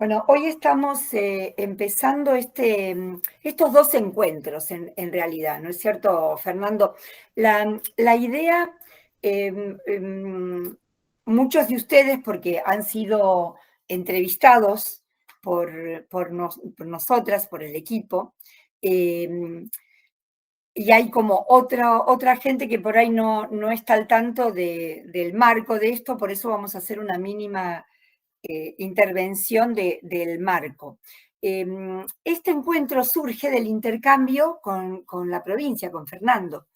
Bueno, hoy estamos empezando estos dos encuentros en realidad, ¿no es cierto, Fernando? La idea, em, em, muchos de ustedes, porque han sido entrevistados por nosotras, por el equipo, em, y hay como otra gente que por ahí no está al tanto del marco de esto, por eso vamos a hacer una mínima intervención del marco. Este encuentro surge del intercambio con la provincia, con Fernando.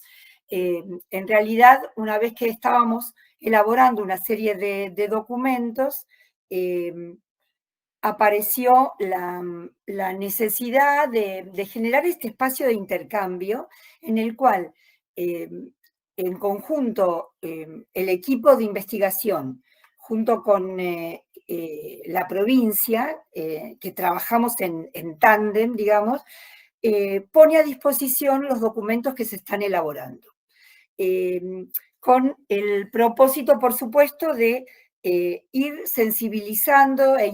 En realidad, una vez que estábamos elaborando una serie de documentos, apareció la necesidad de generar este espacio de intercambio en el cual en conjunto el equipo de investigación junto con la provincia, que trabajamos en tándem, digamos, pone a disposición los documentos que se están elaborando. Con el propósito, por supuesto, de ir sensibilizando e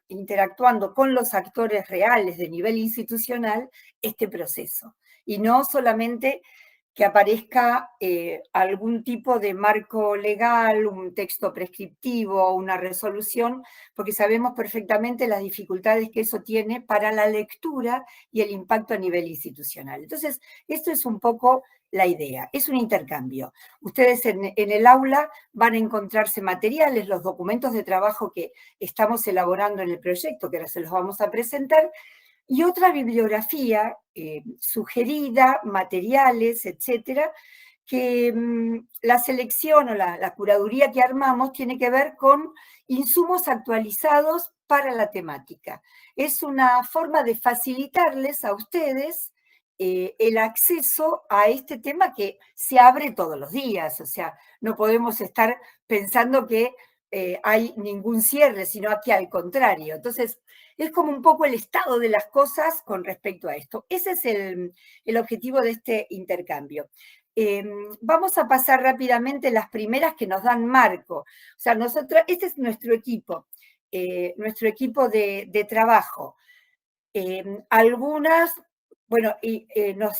interactuando con los actores reales de nivel institucional este proceso. Y no solamente que aparezca algún tipo de marco legal, un texto prescriptivo, una resolución, porque sabemos perfectamente las dificultades que eso tiene para la lectura y el impacto a nivel institucional. Entonces, esto es un poco la idea, es un intercambio. Ustedes en el aula van a encontrarse materiales, los documentos de trabajo que estamos elaborando en el proyecto, que ahora se los vamos a presentar, y otra bibliografía sugerida, materiales, etcétera, que la selección o la curaduría que armamos tiene que ver con insumos actualizados para la temática. Es una forma de facilitarles a ustedes el acceso a este tema que se abre todos los días, o sea, no podemos estar pensando que hay ningún cierre, sino que al contrario. Entonces, es como un poco el estado de las cosas con respecto a esto. Ese es el objetivo de este intercambio. Vamos a pasar rápidamente las primeras que nos dan marco. O sea, nosotros, este es nuestro equipo de trabajo. Algunas, bueno,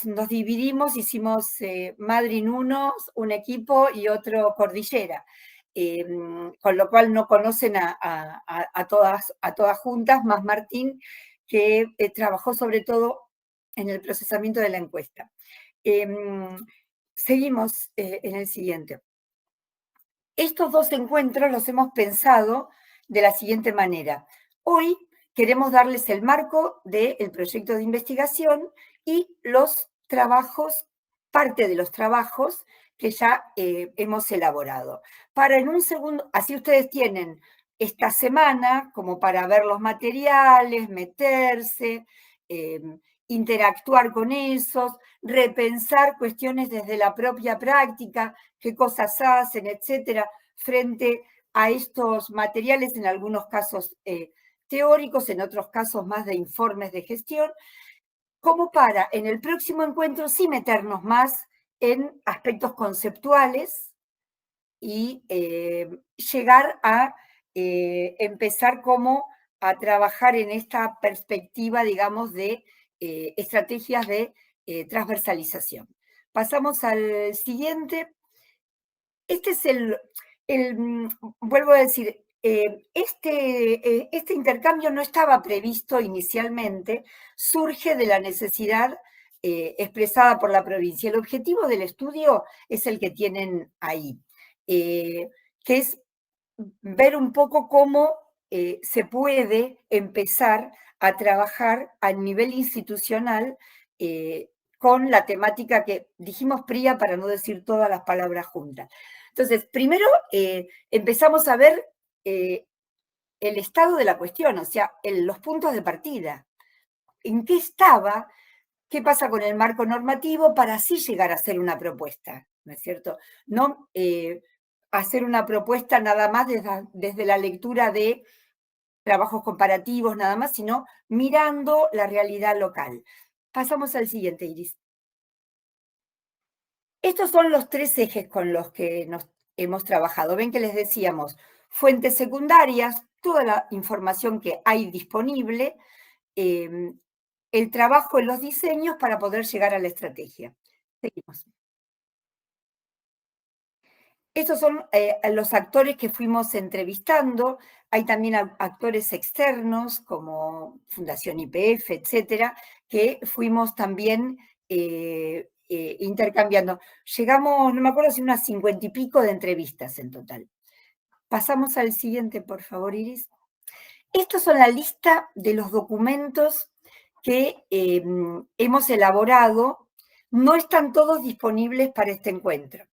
nos dividimos, hicimos Madryn uno, un equipo y otro Cordillera. Con lo cual no conocen a todas juntas, más Martín, que trabajó sobre todo en el procesamiento de la encuesta. Seguimos en el siguiente. Estos dos encuentros los hemos pensado de la siguiente manera. Hoy queremos darles el marco del proyecto de investigación y los trabajos, parte de los trabajos que ya hemos elaborado. Para en un segundo, así ustedes tienen esta semana como para ver los materiales, meterse, interactuar con esos, repensar cuestiones desde la propia práctica, qué cosas hacen, etcétera, frente a estos materiales, en algunos casos teóricos, en otros casos más de informes de gestión, como para en el próximo encuentro sí meternos más en aspectos conceptuales y llegar a empezar como a trabajar en esta perspectiva, digamos, de estrategias de transversalización. Pasamos al siguiente. Este es vuelvo a decir, este intercambio no estaba previsto inicialmente, surge de la necesidad expresada por la provincia. El objetivo del estudio es el que tienen ahí, que es ver un poco cómo se puede empezar a trabajar a nivel institucional con la temática que dijimos PRIA para no decir todas las palabras juntas. Entonces, primero empezamos a ver el estado de la cuestión, o sea, los puntos de partida. ¿En qué estaba? ¿Qué pasa con el marco normativo para así llegar a hacer una propuesta? ¿No es cierto? No hacer una propuesta nada más desde la lectura de trabajos comparativos, nada más, sino mirando la realidad local. Pasamos al siguiente, Iris. Estos son los tres ejes con los que nos hemos trabajado. Ven que les decíamos fuentes secundarias, toda la información que hay disponible, el trabajo en los diseños para poder llegar a la estrategia. Seguimos. Estos son los actores que fuimos entrevistando. Hay también actores externos como Fundación YPF, etcétera, que fuimos también intercambiando. Llegamos, no me acuerdo si unas 50 y pico de entrevistas en total. Pasamos al siguiente, por favor, Iris. Estos son la lista de los documentos que hemos elaborado. No están todos disponibles para este encuentro.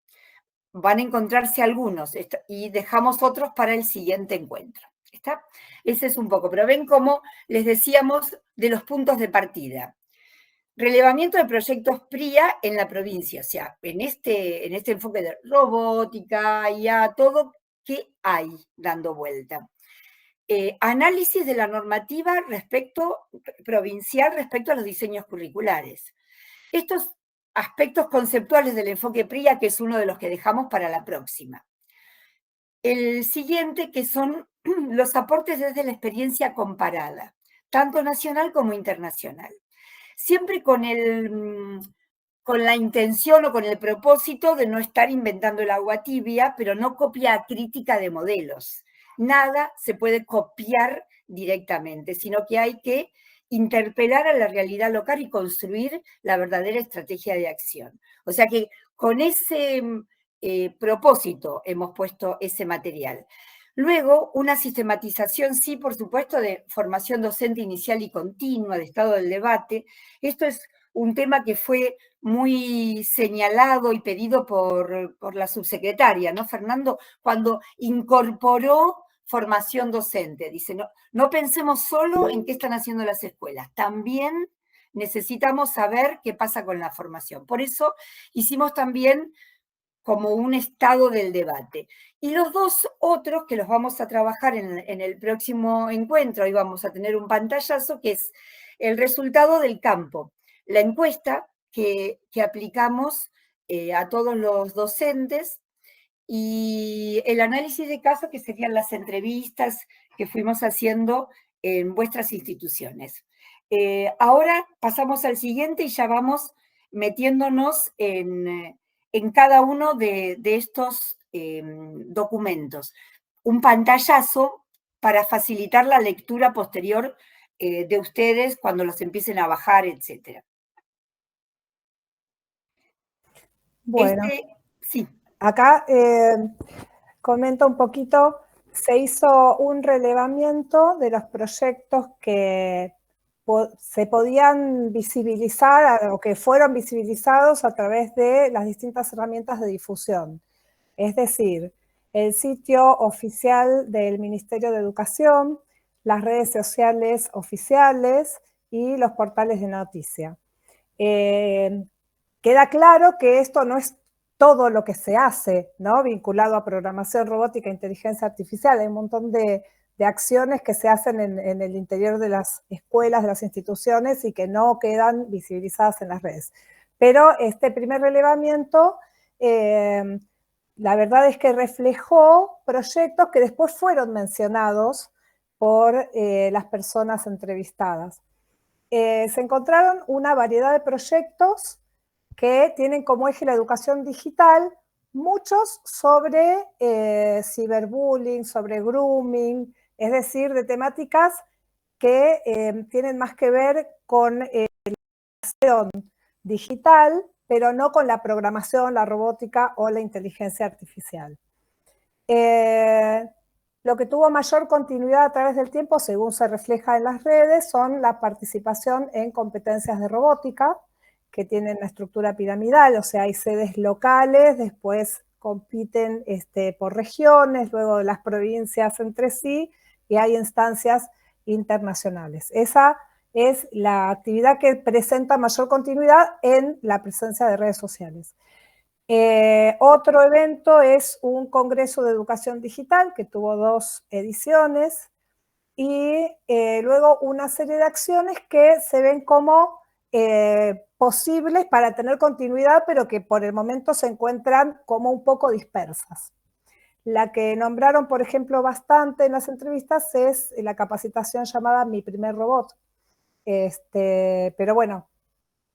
Van a encontrarse algunos y dejamos otros para el siguiente encuentro. ¿Está? Ese es un poco, pero ven cómo les decíamos de los puntos de partida. Relevamiento de proyectos PRIA en la provincia, o sea, en este enfoque de robótica, IA, todo que hay dando vuelta. Análisis de la normativa provincial respecto a los diseños curriculares. Estos aspectos conceptuales del enfoque PRIA, que es uno de los que dejamos para la próxima. El siguiente, que son los aportes desde la experiencia comparada, tanto nacional como internacional. Siempre con la intención o con el propósito de no estar inventando el agua tibia, pero no copia crítica de modelos. Nada se puede copiar directamente, sino que hay que interpelar a la realidad local y construir la verdadera estrategia de acción. O sea que con ese propósito hemos puesto ese material. Luego, una sistematización, sí, por supuesto, de formación docente inicial y continua, de estado del debate. Esto es un tema que fue muy señalado y pedido por la subsecretaria, ¿no, Fernando? Cuando incorporó formación docente. Dice, no pensemos solo en qué están haciendo las escuelas, también necesitamos saber qué pasa con la formación. Por eso hicimos también como un estado del debate. Y los dos otros que los vamos a trabajar en el próximo encuentro, ahí vamos a tener un pantallazo, que es el resultado del campo. La encuesta que aplicamos a todos los docentes y el análisis de caso, que serían las entrevistas que fuimos haciendo en vuestras instituciones. Ahora pasamos al siguiente y ya vamos metiéndonos en cada uno de estos documentos. Un pantallazo para facilitar la lectura posterior de ustedes cuando los empiecen a bajar, etc. Bueno, sí. Acá comento un poquito, se hizo un relevamiento de los proyectos que se podían visibilizar o que fueron visibilizados a través de las distintas herramientas de difusión. Es decir, el sitio oficial del Ministerio de Educación, las redes sociales oficiales y los portales de noticia. Queda claro que esto no es todo lo que se hace, ¿no? Vinculado a programación robótica e inteligencia artificial. Hay un montón de acciones que se hacen en el interior de las escuelas, de las instituciones y que no quedan visibilizadas en las redes. Pero este primer relevamiento, la verdad es que reflejó proyectos que después fueron mencionados por las personas entrevistadas. Se encontraron una variedad de proyectos que tienen como eje la educación digital, muchos sobre ciberbullying, sobre grooming, es decir, de temáticas que tienen más que ver con la educación digital, pero no con la programación, la robótica o la inteligencia artificial. Lo que tuvo mayor continuidad a través del tiempo, según se refleja en las redes, son la participación en competencias de robótica, que tienen una estructura piramidal, o sea, hay sedes locales, después compiten por regiones, luego las provincias entre sí, y hay instancias internacionales. Esa es la actividad que presenta mayor continuidad en la presencia de redes sociales. Otro evento es un congreso de educación digital que tuvo 2 ediciones y luego una serie de acciones que se ven como posibles para tener continuidad, pero que por el momento se encuentran como un poco dispersas. La que nombraron, por ejemplo, bastante en las entrevistas es la capacitación llamada Mi Primer Robot. Pero bueno,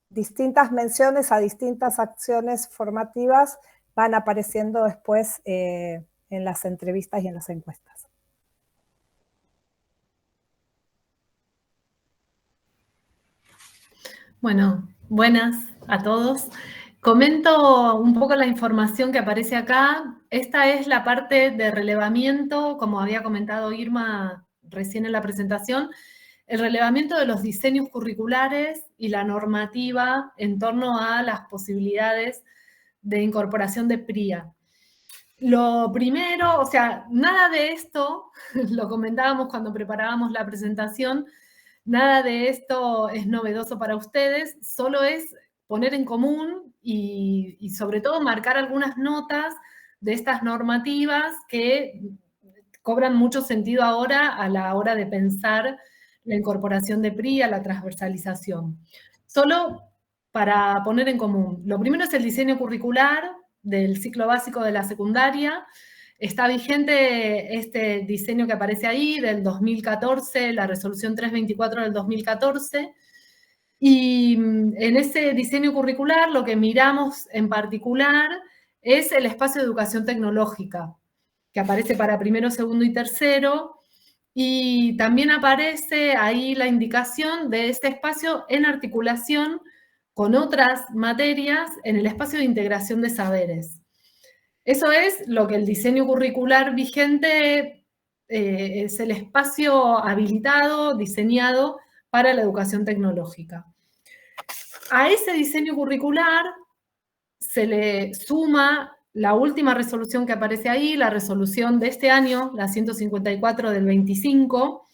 distintas menciones a distintas acciones formativas van apareciendo después en las entrevistas y en las encuestas. Bueno, buenas a todos. Comento un poco la información que aparece acá. Esta es la parte de relevamiento, como había comentado Irma recién en la presentación, el relevamiento de los diseños curriculares y la normativa en torno a las posibilidades de incorporación de PRIA. Lo primero, o sea, nada de esto, lo comentábamos cuando preparábamos la presentación, nada de esto es novedoso para ustedes, solo es poner en común y sobre todo marcar algunas notas de estas normativas que cobran mucho sentido ahora a la hora de pensar la incorporación de PRI a la transversalización. Solo para poner en común, lo primero es el diseño curricular del ciclo básico de la secundaria. Está vigente este diseño que aparece ahí del 2014, la resolución 324 del 2014, y en ese diseño curricular lo que miramos en particular es el espacio de educación tecnológica, que aparece para primero, segundo y tercero, y también aparece ahí la indicación de este espacio en articulación con otras materias en el espacio de integración de saberes. Eso es lo que el diseño curricular vigente es el espacio habilitado, diseñado para la educación tecnológica. A ese diseño curricular se le suma la última resolución que aparece ahí, la resolución de este año, la 154 del 25,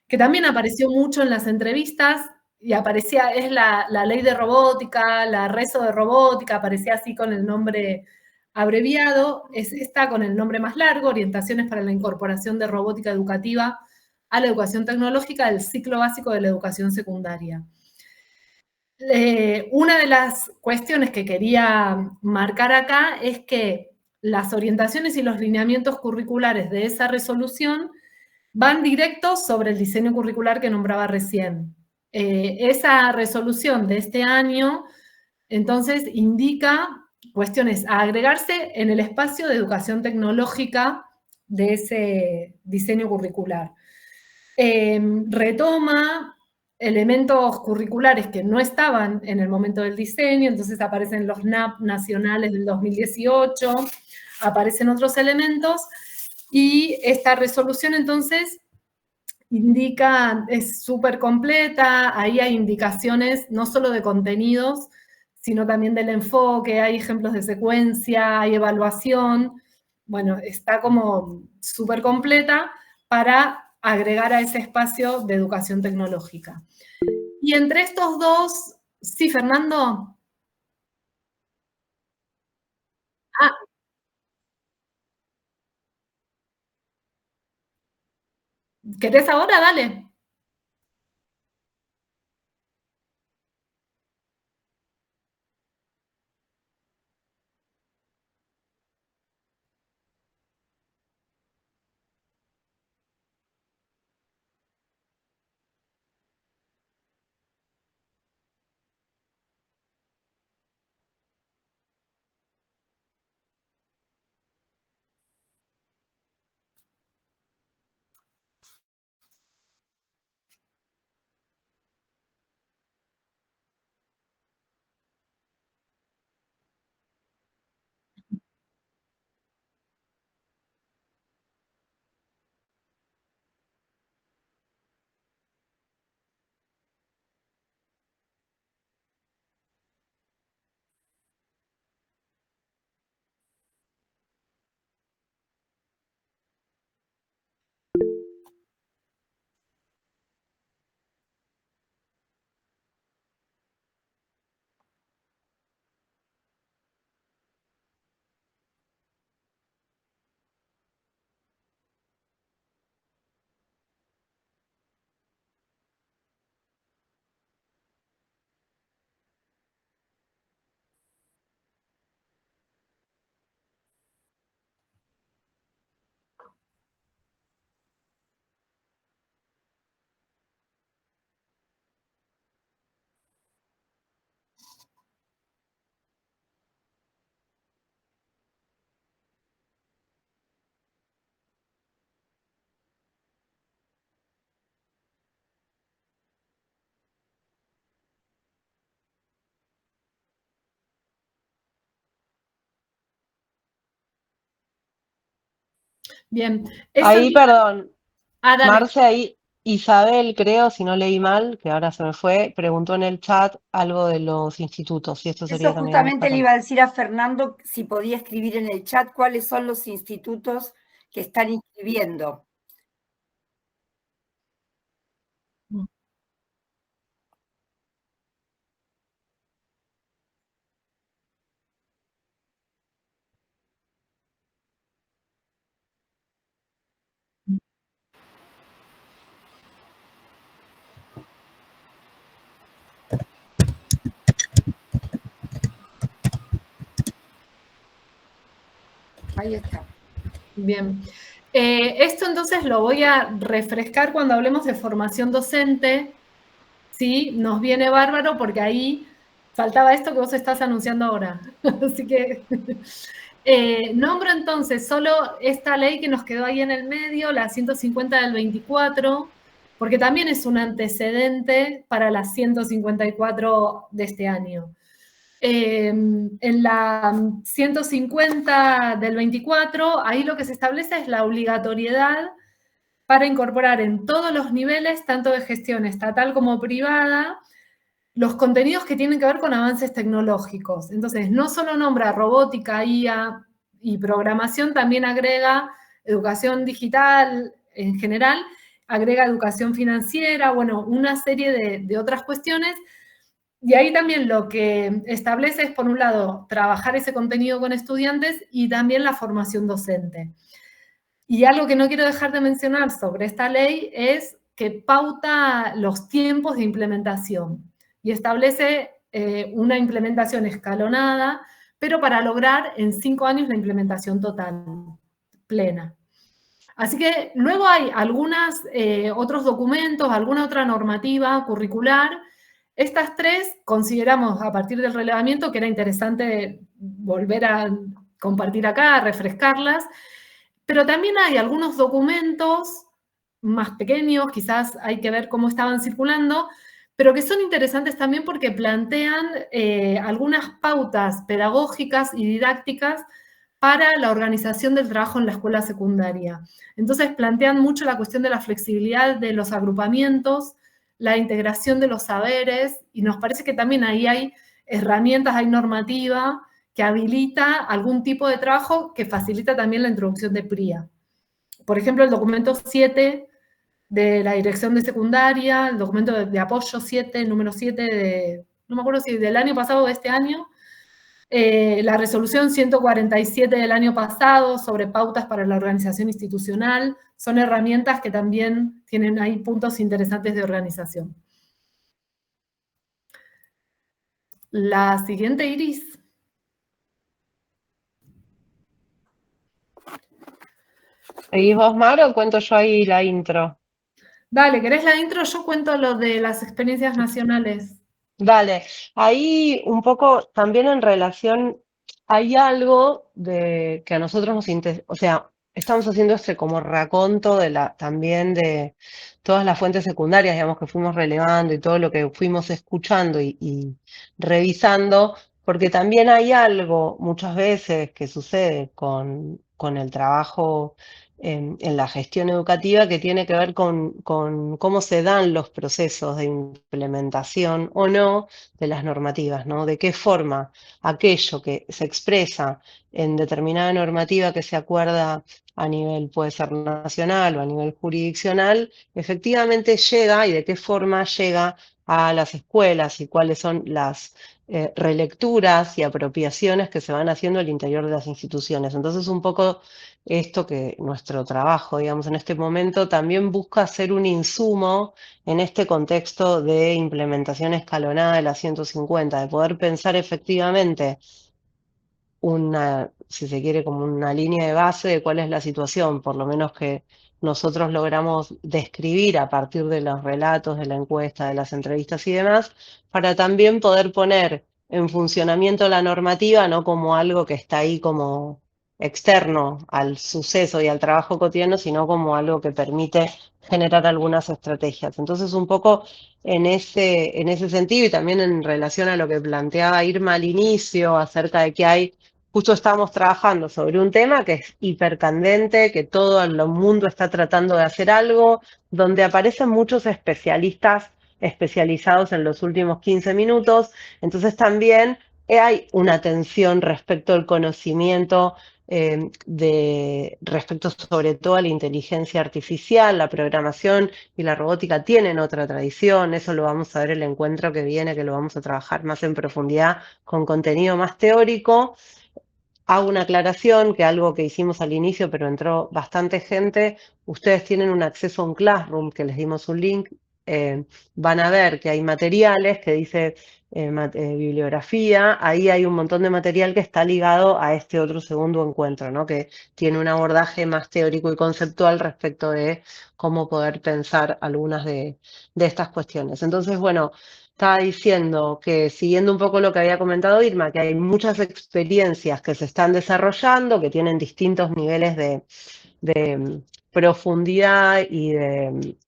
que también apareció mucho en las entrevistas y aparecía, es la ley de robótica, la reso de robótica, aparecía así con el nombre abreviado, es esta con el nombre más largo, Orientaciones para la incorporación de robótica educativa a la educación tecnológica del ciclo básico de la educación secundaria. Una de las cuestiones que quería marcar acá es que las orientaciones y los lineamientos curriculares de esa resolución van directos sobre el diseño curricular que nombraba recién. Esa resolución de este año, entonces, indica cuestiones a agregarse en el espacio de educación tecnológica de ese diseño curricular. Retoma elementos curriculares que no estaban en el momento del diseño, entonces aparecen los NAP nacionales del 2018, aparecen otros elementos, y esta resolución entonces indica, es súper completa, ahí hay indicaciones no solo de contenidos, sino también del enfoque, hay ejemplos de secuencia, hay evaluación, bueno, está como súper completa para agregar a ese espacio de educación tecnológica. Y entre estos dos, sí, Fernando. Ah, ¿querés ahora? Dale. Bien. Eso Ahí, perdón, dale. Marce, ahí Isabel, creo, si no leí mal, que ahora se me fue, preguntó en el chat algo de los institutos, y esto sería Eso también justamente le para... iba a decir a Fernando si podía escribir en el chat cuáles son los institutos que están inscribiendo. Ahí está. Bien. Esto entonces lo voy a refrescar cuando hablemos de formación docente. Sí, nos viene bárbaro porque ahí faltaba esto que vos estás anunciando ahora. Así que nombro entonces solo esta ley que nos quedó ahí en el medio, la 150 del 24, porque también es un antecedente para la 154 de este año. En la 150 del 24, ahí lo que se establece es la obligatoriedad para incorporar en todos los niveles, tanto de gestión estatal como privada, los contenidos que tienen que ver con avances tecnológicos. Entonces, no solo nombra robótica, IA y programación, también agrega educación digital en general, agrega educación financiera, bueno, una serie de otras cuestiones. Y ahí también lo que establece es, por un lado, trabajar ese contenido con estudiantes y también la formación docente. Y algo que no quiero dejar de mencionar sobre esta ley es que pauta los tiempos de implementación y establece una implementación escalonada, pero para lograr en 5 años la implementación total, plena. Así que luego hay algunos otros documentos, alguna otra normativa curricular. Estas tres consideramos a partir del relevamiento que era interesante volver a compartir acá, refrescarlas, pero también hay algunos documentos más pequeños, quizás hay que ver cómo estaban circulando, pero que son interesantes también porque plantean algunas pautas pedagógicas y didácticas para la organización del trabajo en la escuela secundaria. Entonces plantean mucho la cuestión de la flexibilidad de los agrupamientos, la integración de los saberes, y nos parece que también ahí hay herramientas, hay normativa que habilita algún tipo de trabajo que facilita también la introducción de PRIA. Por ejemplo, el documento 7 de la Dirección de Secundaria, el documento de apoyo 7, número 7, no me acuerdo si del año pasado o de este año, la resolución 147 del año pasado sobre pautas para la organización institucional, son herramientas que también tienen ahí puntos interesantes de organización. La siguiente, Iris. ¿Seguís vos, Mar, o cuento yo ahí la intro? Dale, ¿querés la intro? Yo cuento lo de las experiencias nacionales. Dale, ahí un poco también en relación, hay algo de que a nosotros nos interesa, o sea, estamos haciendo este como raconto de también de todas las fuentes secundarias, digamos, que fuimos relevando y todo lo que fuimos escuchando y revisando, porque también hay algo muchas veces que sucede con el trabajo en la gestión educativa que tiene que ver con cómo se dan los procesos de implementación o no de las normativas, ¿no? De qué forma aquello que se expresa en determinada normativa que se acuerda a nivel, puede ser nacional o a nivel jurisdiccional, efectivamente llega y de qué forma llega a las escuelas y cuáles son las relecturas y apropiaciones que se van haciendo al interior de las instituciones. Entonces, un poco esto que nuestro trabajo, digamos, en este momento también busca ser un insumo en este contexto de implementación escalonada de la 150, de poder pensar efectivamente una, si se quiere, como una línea de base de cuál es la situación, por lo menos que nosotros logramos describir a partir de los relatos, de la encuesta, de las entrevistas y demás, para también poder poner en funcionamiento la normativa, no como algo que está ahí como externo al suceso y al trabajo cotidiano, sino como algo que permite generar algunas estrategias. Entonces, un poco en ese sentido y también en relación a lo que planteaba Irma al inicio acerca de que hay justo estamos trabajando sobre un tema que es hipercandente, que todo el mundo está tratando de hacer algo, donde aparecen muchos especialistas especializados en los últimos 15 minutos. Entonces también hay una tensión respecto al conocimiento, respecto sobre todo a la inteligencia artificial, la programación y la robótica tienen otra tradición. Eso lo vamos a ver en el encuentro que viene, que lo vamos a trabajar más en profundidad con contenido más teórico. Hago una aclaración, que algo que hicimos al inicio, pero entró bastante gente. Ustedes tienen un acceso a un Classroom, que les dimos un link. Van a ver que hay materiales que dice bibliografía. Ahí hay un montón de material que está ligado a este otro segundo encuentro, ¿no? Que tiene un abordaje más teórico y conceptual respecto de cómo poder pensar algunas de estas cuestiones. Entonces, bueno, estaba diciendo que, siguiendo un poco lo que había comentado Irma, que hay muchas experiencias que se están desarrollando, que tienen distintos niveles de profundidad y de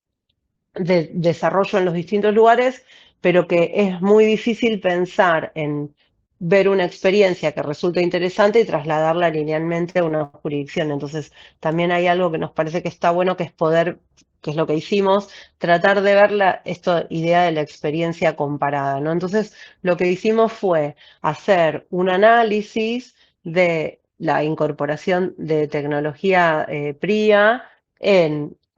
desarrollo en los distintos lugares, pero que es muy difícil pensar en ver una experiencia que resulta interesante y trasladarla linealmente a una jurisdicción. Entonces, también hay algo que nos parece que está bueno, que es poder, que es lo que hicimos, tratar de ver esta idea de la experiencia comparada, ¿no? Entonces, lo que hicimos fue hacer un análisis de la incorporación de tecnología PRIA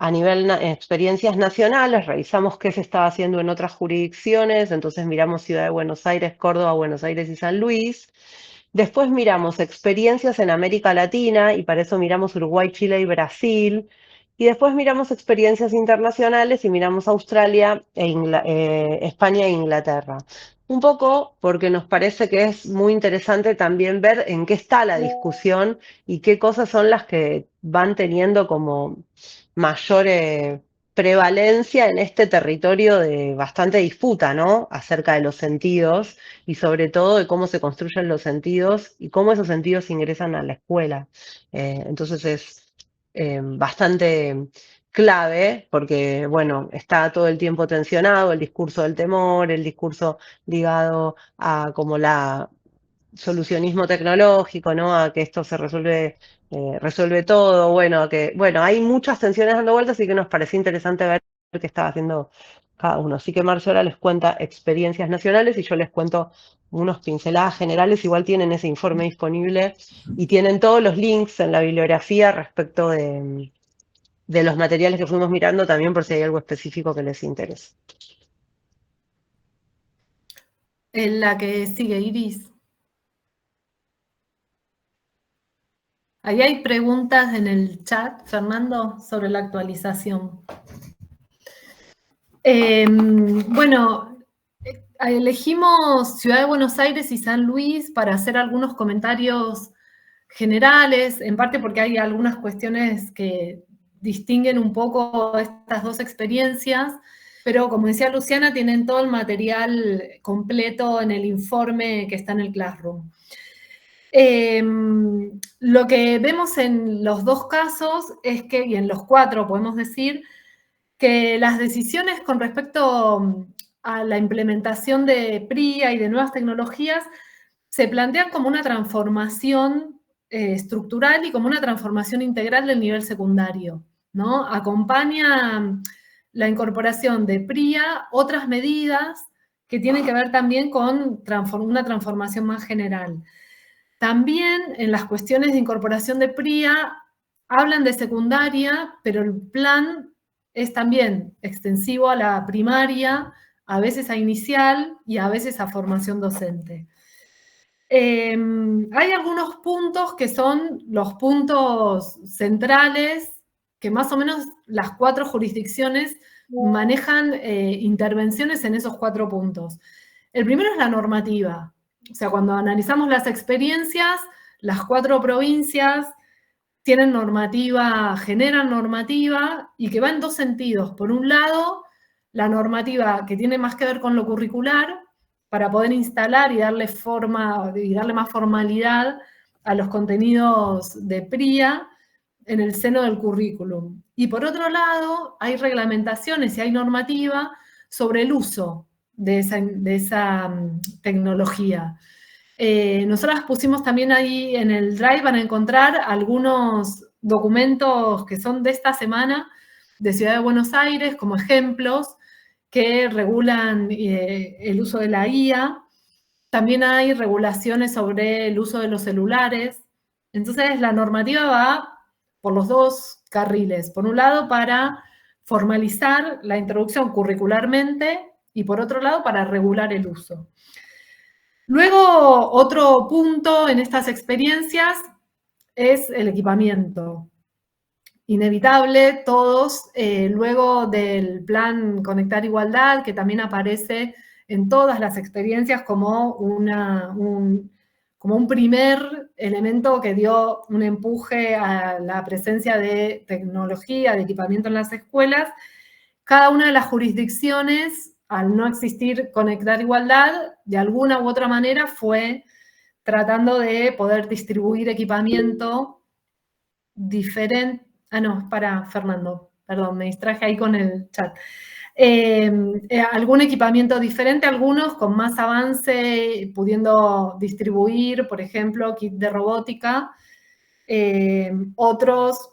a nivel experiencias nacionales, revisamos qué se estaba haciendo en otras jurisdicciones, entonces miramos Ciudad de Buenos Aires, Córdoba, Buenos Aires y San Luis. Después miramos experiencias en América Latina, y para eso miramos Uruguay, Chile y Brasil. Y después miramos experiencias internacionales y miramos Australia, España e Inglaterra. Un poco porque nos parece que es muy interesante también ver en qué está la discusión y qué cosas son las que van teniendo como mayor prevalencia en este territorio de bastante disputa, ¿no? Acerca de los sentidos y sobre todo de cómo se construyen los sentidos y cómo esos sentidos ingresan a la escuela. Entonces es bastante clave porque, bueno, está todo el tiempo tensionado el discurso del temor, el discurso ligado a como la solucionismo tecnológico, ¿no? A que esto se resuelve todo, bueno, hay muchas tensiones dando vueltas, así que nos pareció interesante ver qué estaba haciendo cada uno. Así que Marcio ahora les cuenta experiencias nacionales y yo les cuento unos pinceladas generales. Igual tienen ese informe disponible y tienen todos los links en la bibliografía respecto de los materiales que fuimos mirando, también por si hay algo específico que les interese. En la que sigue, Iris. Ahí hay preguntas en el chat, Fernando, sobre la actualización. Bueno, elegimos Ciudad de Buenos Aires y San Luis para hacer algunos comentarios generales, en parte porque hay algunas cuestiones que distinguen un poco estas dos experiencias, pero como decía Luciana, tienen todo el material completo en el informe que está en el Classroom. Lo que vemos en los dos casos es que, y en los cuatro podemos decir, que las decisiones con respecto a la implementación de PRIA y de nuevas tecnologías se plantean como una transformación estructural y como una transformación integral del nivel secundario, ¿no? Acompaña la incorporación de PRIA otras medidas que tienen que ver también con una transformación más general. También en las cuestiones de incorporación de PRIA hablan de secundaria, pero el plan es también extensivo a la primaria, a veces a inicial y a veces a formación docente. Hay algunos puntos que son los puntos centrales que más o menos las cuatro jurisdicciones manejan intervenciones en esos 4 puntos. El primero es la normativa. O sea, cuando analizamos las experiencias, las 4 provincias tienen normativa, generan normativa y que va en 2 sentidos. Por un lado, la normativa que tiene más que ver con lo curricular, para poder instalar y darle forma y darle más formalidad a los contenidos de PRIA en el seno del currículum. Y por otro lado, hay reglamentaciones y hay normativa sobre el uso de esa tecnología. Nosotras pusimos también ahí en el Drive, van a encontrar algunos documentos que son de esta semana de Ciudad de Buenos Aires como ejemplos que regulan el uso de la IA. También hay regulaciones sobre el uso de los celulares. Entonces, la normativa va por los dos carriles. Por un lado, para formalizar la introducción curricularmente y por otro lado, para regular el uso. Luego, otro punto en estas experiencias es el equipamiento. Inevitable, todos, luego del plan Conectar Igualdad, que también aparece en todas las experiencias como un primer elemento que dio un empuje a la presencia de tecnología, de equipamiento en las escuelas. Cada una de las jurisdicciones, al no existir Conectar Igualdad, de alguna u otra manera fue tratando de poder distribuir equipamiento diferente. Ah, no, para Fernando, perdón, me distraje ahí con el chat. Algún equipamiento diferente, algunos con más avance, pudiendo distribuir, por ejemplo, kit de robótica, otros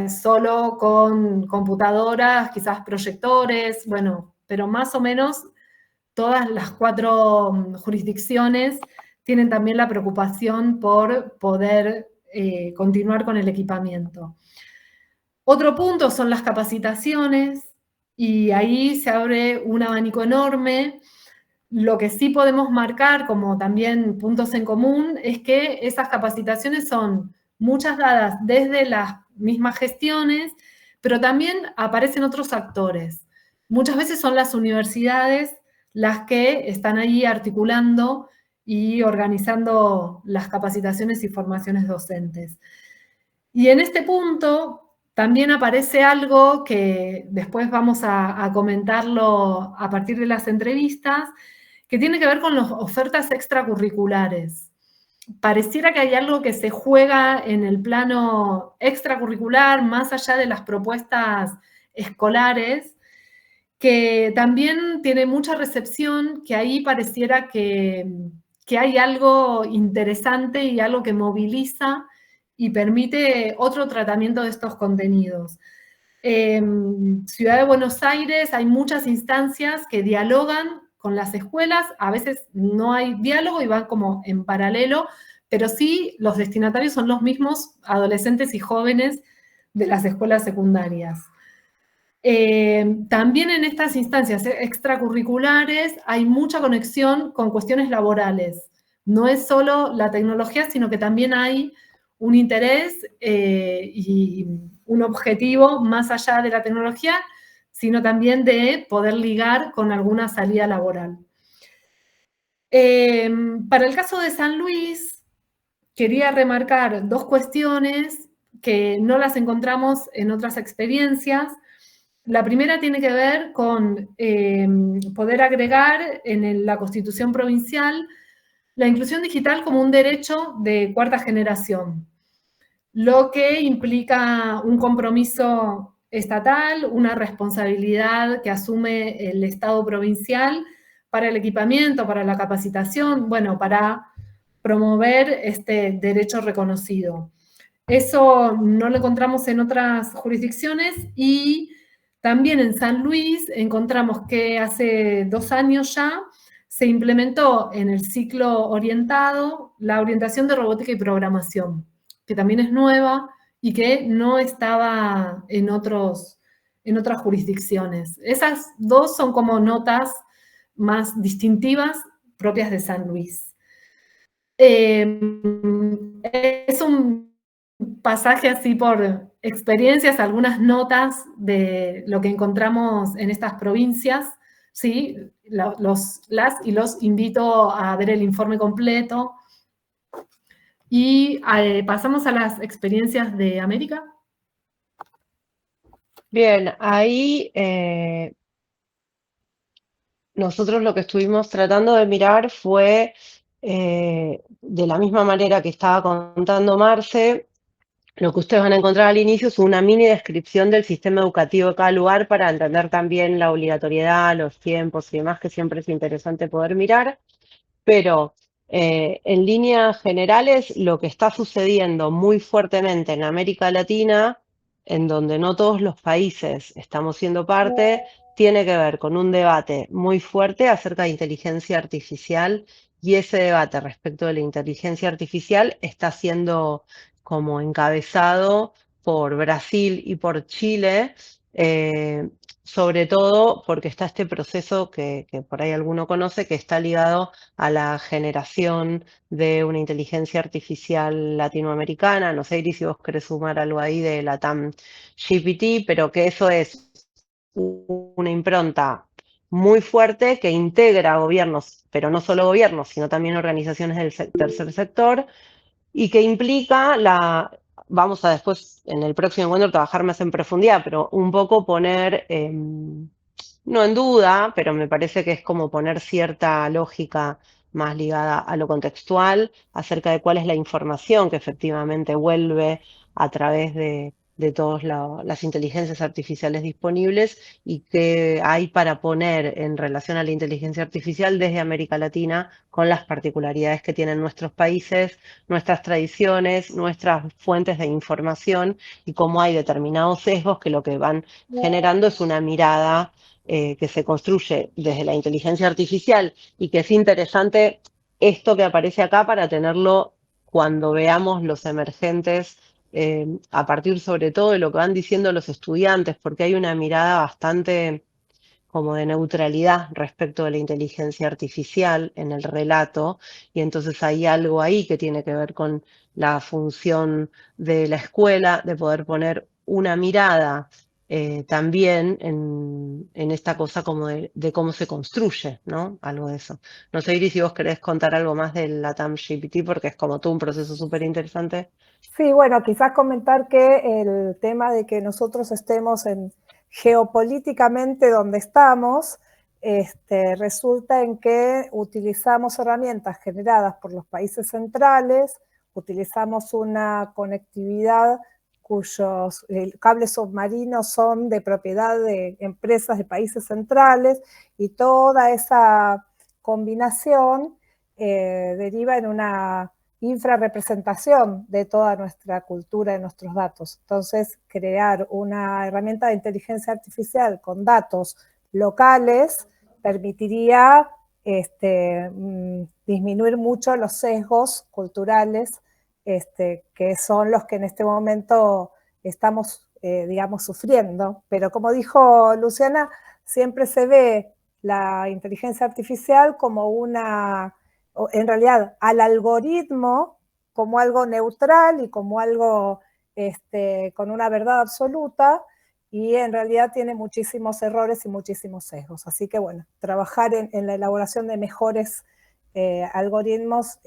solo con computadoras, quizás proyectores, bueno, pero más o menos todas las 4 jurisdicciones tienen también la preocupación por poder continuar con el equipamiento. Otro punto son las capacitaciones, y ahí se abre un abanico enorme. Lo que sí podemos marcar como también puntos en común es que esas capacitaciones son muchas dadas desde las mismas gestiones, pero también aparecen otros actores. Muchas veces son las universidades las que están ahí articulando y organizando las capacitaciones y formaciones docentes. Y en este punto también aparece algo que después vamos a comentarlo a partir de las entrevistas, que tiene que ver con las ofertas extracurriculares. Pareciera que hay algo que se juega en el plano extracurricular, más allá de las propuestas escolares, que también tiene mucha recepción, que ahí pareciera que hay algo interesante y algo que moviliza y permite otro tratamiento de estos contenidos. En Ciudad de Buenos Aires hay muchas instancias que dialogan con las escuelas, a veces no hay diálogo y van como en paralelo, pero sí los destinatarios son los mismos adolescentes y jóvenes de las escuelas secundarias. También en estas instancias extracurriculares hay mucha conexión con cuestiones laborales. No es solo la tecnología, sino que también hay un interés y un objetivo más allá de la tecnología, sino también de poder ligar con alguna salida laboral. Para el caso de San Luis, quería remarcar 2 cuestiones que no las encontramos en otras experiencias. La primera tiene que ver con poder agregar en la Constitución provincial la inclusión digital como un derecho de 4ª generación, lo que implica un compromiso estatal, una responsabilidad que asume el Estado provincial para el equipamiento, para la capacitación, bueno, para promover este derecho reconocido. Eso no lo encontramos en otras jurisdicciones y también en San Luis encontramos que hace 2 años ya se implementó en el ciclo orientado la orientación de robótica y programación, que también es nueva y que no estaba en otras jurisdicciones. Esas 2 son como notas más distintivas propias de San Luis. Es un pasaje así por experiencias, algunas notas de lo que encontramos en estas provincias, ¿sí? Las y los invito a ver el informe completo. Y pasamos a las experiencias de América. Bien, ahí nosotros lo que estuvimos tratando de mirar fue, de la misma manera que estaba contando Marce, lo que ustedes van a encontrar al inicio es una mini descripción del sistema educativo de cada lugar para entender también la obligatoriedad, los tiempos y demás, que siempre es interesante poder mirar. Pero En líneas generales, lo que está sucediendo muy fuertemente en América Latina, en donde no todos los países estamos siendo parte, tiene que ver con un debate muy fuerte acerca de inteligencia artificial, y ese debate respecto de la inteligencia artificial está siendo como encabezado por Brasil y por Chile, sobre todo porque está este proceso que por ahí alguno conoce, que está ligado a la generación de una inteligencia artificial latinoamericana. No sé, Iris, si vos querés sumar algo ahí de la TAM GPT, pero que eso es una impronta muy fuerte que integra gobiernos, pero no solo gobiernos, sino también organizaciones del tercer sector, y que implica vamos a después en el próximo encuentro trabajar más en profundidad, pero un poco poner, no en duda, pero me parece que es como poner cierta lógica más ligada a lo contextual, acerca de cuál es la información que efectivamente vuelve a través de todas las inteligencias artificiales disponibles, y qué hay para poner en relación a la inteligencia artificial desde América Latina con las particularidades que tienen nuestros países, nuestras tradiciones, nuestras fuentes de información, y cómo hay determinados sesgos que lo que van generando es una mirada que se construye desde la inteligencia artificial, y que es interesante esto que aparece acá para tenerlo cuando veamos los emergentes, a partir sobre todo de lo que van diciendo los estudiantes, porque hay una mirada bastante como de neutralidad respecto de la inteligencia artificial en el relato, y entonces hay algo ahí que tiene que ver con la función de la escuela, de poder poner una mirada también en esta cosa como de cómo se construye, ¿no? Algo de eso. No sé, Iris, si vos querés contar algo más de la TAM GPT, porque es como todo un proceso súper interesante. Sí, bueno, quizás comentar que el tema de que nosotros estemos geopolíticamente donde estamos, resulta en que utilizamos herramientas generadas por los países centrales, utilizamos una conectividad cuyos cables submarinos son de propiedad de empresas de países centrales, y toda esa combinación deriva en una infrarrepresentación de toda nuestra cultura y nuestros datos. Entonces, crear una herramienta de inteligencia artificial con datos locales permitiría disminuir mucho los sesgos culturales, que son los que en este momento estamos, digamos, sufriendo. Pero como dijo Luciana, siempre se ve la inteligencia artificial como en realidad al algoritmo como algo neutral y como algo con una verdad absoluta, y en realidad tiene muchísimos errores y muchísimos sesgos. Así que bueno, trabajar en la elaboración de mejores algoritmos,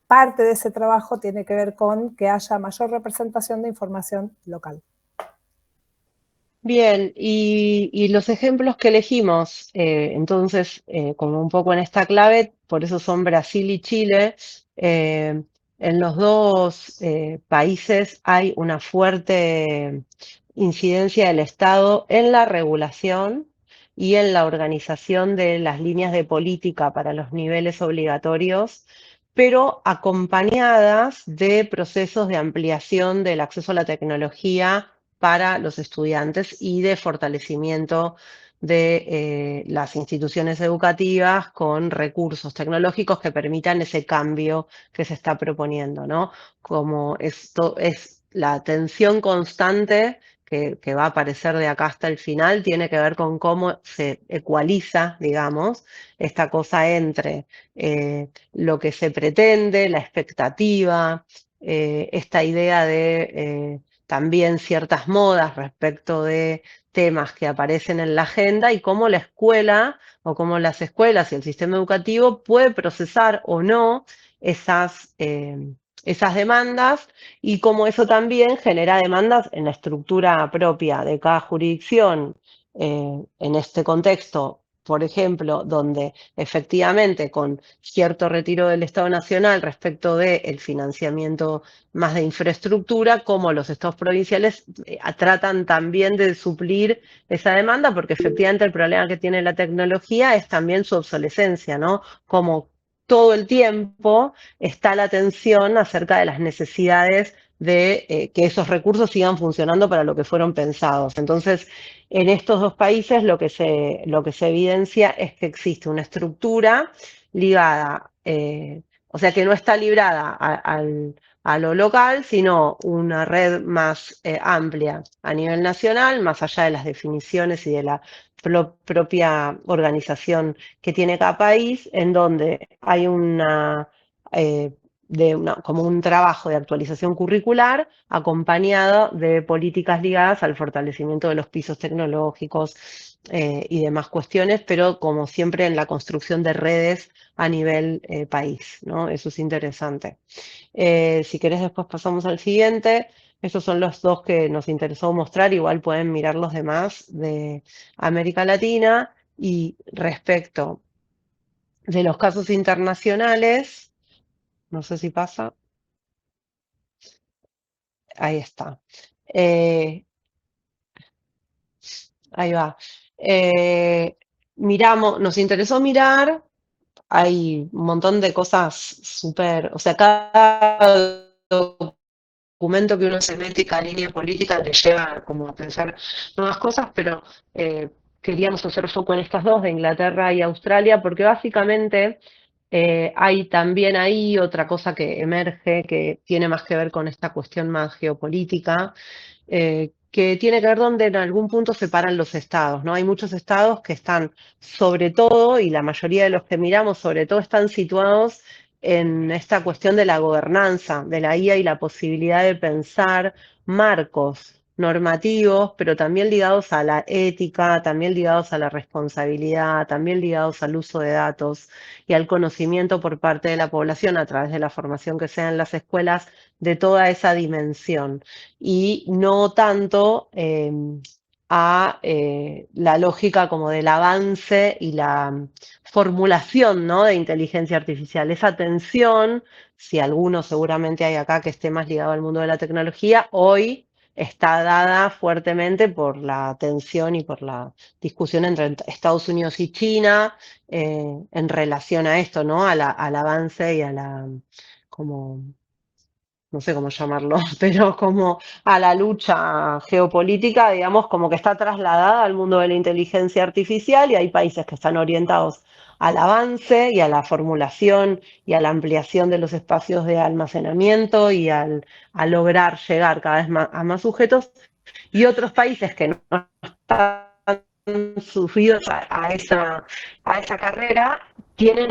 parte de ese trabajo tiene que ver con que haya mayor representación de información local. Bien, y los ejemplos que elegimos, entonces, como un poco en esta clave, por eso son Brasil y Chile. En los dos países hay una fuerte incidencia del Estado en la regulación y en la organización de las líneas de política para los niveles obligatorios, pero acompañadas de procesos de ampliación del acceso a la tecnología para los estudiantes y de fortalecimiento de las instituciones educativas con recursos tecnológicos que permitan ese cambio que se está proponiendo, ¿no? Como esto es la tensión constante que va a aparecer de acá hasta el final, tiene que ver con cómo se ecualiza, digamos, esta cosa entre lo que se pretende, la expectativa, esta idea de también ciertas modas respecto de temas que aparecen en la agenda, y cómo la escuela o cómo las escuelas y el sistema educativo puede procesar o no esas demandas, y cómo eso también genera demandas en la estructura propia de cada jurisdicción, en este contexto, por ejemplo, donde efectivamente con cierto retiro del Estado Nacional respecto del financiamiento más de infraestructura, como los estados provinciales tratan también de suplir esa demanda, porque efectivamente el problema que tiene la tecnología es también su obsolescencia, ¿no? Como todo el tiempo está la tensión acerca de las necesidades de que esos recursos sigan funcionando para lo que fueron pensados. Entonces, en estos dos países lo que se evidencia es que existe una estructura ligada, o sea, que no está librada a lo local, sino una red más amplia a nivel nacional, más allá de las definiciones y de la propia organización que tiene cada país, en donde hay como un trabajo de actualización curricular acompañado de políticas ligadas al fortalecimiento de los pisos tecnológicos y demás cuestiones, pero como siempre en la construcción de redes a nivel país, ¿no? Eso es interesante. Si querés después pasamos al siguiente. Estos son los dos que nos interesó mostrar, igual pueden mirar los demás de América Latina. Y respecto de los casos internacionales, no sé si pasa, ahí está. Ahí va. Nos interesó mirar, hay un montón de cosas súper, o sea, cada documento que uno se mete y cada línea política te lleva como a pensar nuevas cosas, pero queríamos hacer foco en estas dos, de Inglaterra y Australia, porque básicamente hay también ahí otra cosa que emerge, que tiene más que ver con esta cuestión más geopolítica, que tiene que ver donde en algún punto separan los estados, ¿no? Hay muchos estados que están sobre todo, y la mayoría de los que miramos sobre todo están situados en esta cuestión de la gobernanza de la IA y la posibilidad de pensar marcos normativos, pero también ligados a la ética, también ligados a la responsabilidad, también ligados al uso de datos y al conocimiento por parte de la población a través de la formación que sea en las escuelas de toda esa dimensión y no tanto a la lógica como del avance y la formulación, ¿no?, de inteligencia artificial. Esa tensión, si alguno seguramente hay acá que esté más ligado al mundo de la tecnología, hoy está dada fuertemente por la tensión y por la discusión entre Estados Unidos y China en relación a esto, ¿no?, al avance y a la, como, no sé cómo llamarlo, pero como a la lucha geopolítica, digamos, como que está trasladada al mundo de la inteligencia artificial y hay países que están orientados al avance y a la formulación y a la ampliación de los espacios de almacenamiento y a lograr llegar cada vez más a más sujetos, y otros países que no están subidos a esa carrera tienen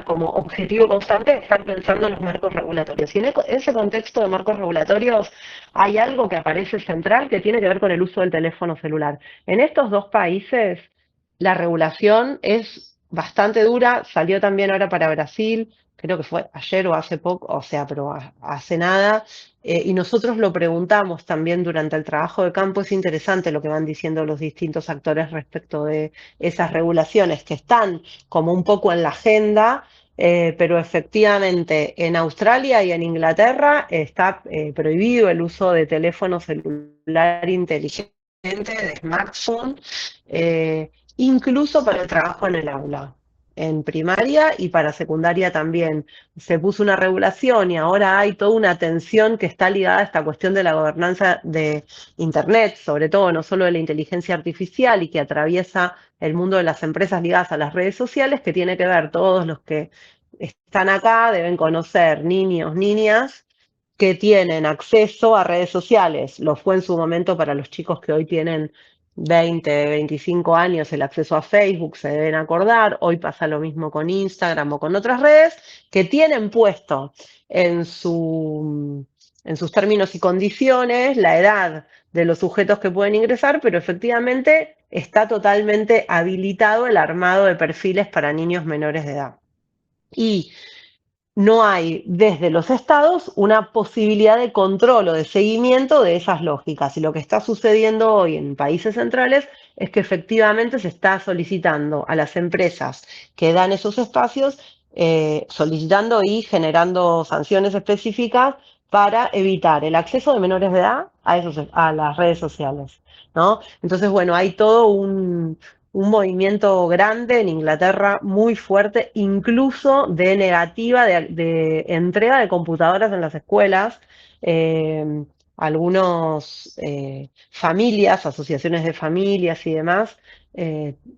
como objetivo constante de estar pensando en los marcos regulatorios. Y en ese contexto de marcos regulatorios hay algo que aparece central que tiene que ver con el uso del teléfono celular. En estos dos países la regulación es bastante dura, salió también ahora para Brasil, creo que fue ayer o hace poco, o sea, pero hace nada, y nosotros lo preguntamos también durante el trabajo de campo. Es interesante lo que van diciendo los distintos actores respecto de esas regulaciones que están como un poco en la agenda, pero efectivamente en Australia y en Inglaterra está prohibido el uso de teléfono celular inteligente, de smartphone, incluso para el trabajo en el aula, en primaria y para secundaria también. Se puso una regulación y ahora hay toda una tensión que está ligada a esta cuestión de la gobernanza de Internet, sobre todo, no solo de la inteligencia artificial, y que atraviesa el mundo de las empresas ligadas a las redes sociales, que tiene que ver, todos los que están acá deben conocer, niños, niñas, que tienen acceso a redes sociales. Lo fue en su momento para los chicos que hoy tienen 20, 25 años, el acceso a Facebook, se deben acordar. Hoy pasa lo mismo con Instagram o con otras redes que tienen puesto en sus términos y condiciones la edad de los sujetos que pueden ingresar, pero efectivamente está totalmente habilitado el armado de perfiles para niños menores de edad. Y no hay desde los estados una posibilidad de control o de seguimiento de esas lógicas. Y lo que está sucediendo hoy en países centrales es que efectivamente se está solicitando a las empresas que dan esos espacios, solicitando y generando sanciones específicas para evitar el acceso de menores de edad a las redes sociales, ¿no? Entonces, bueno, hay todo un movimiento grande en Inglaterra, muy fuerte, incluso de negativa de entrega de computadoras en las escuelas. Algunos familias, asociaciones de familias y demás,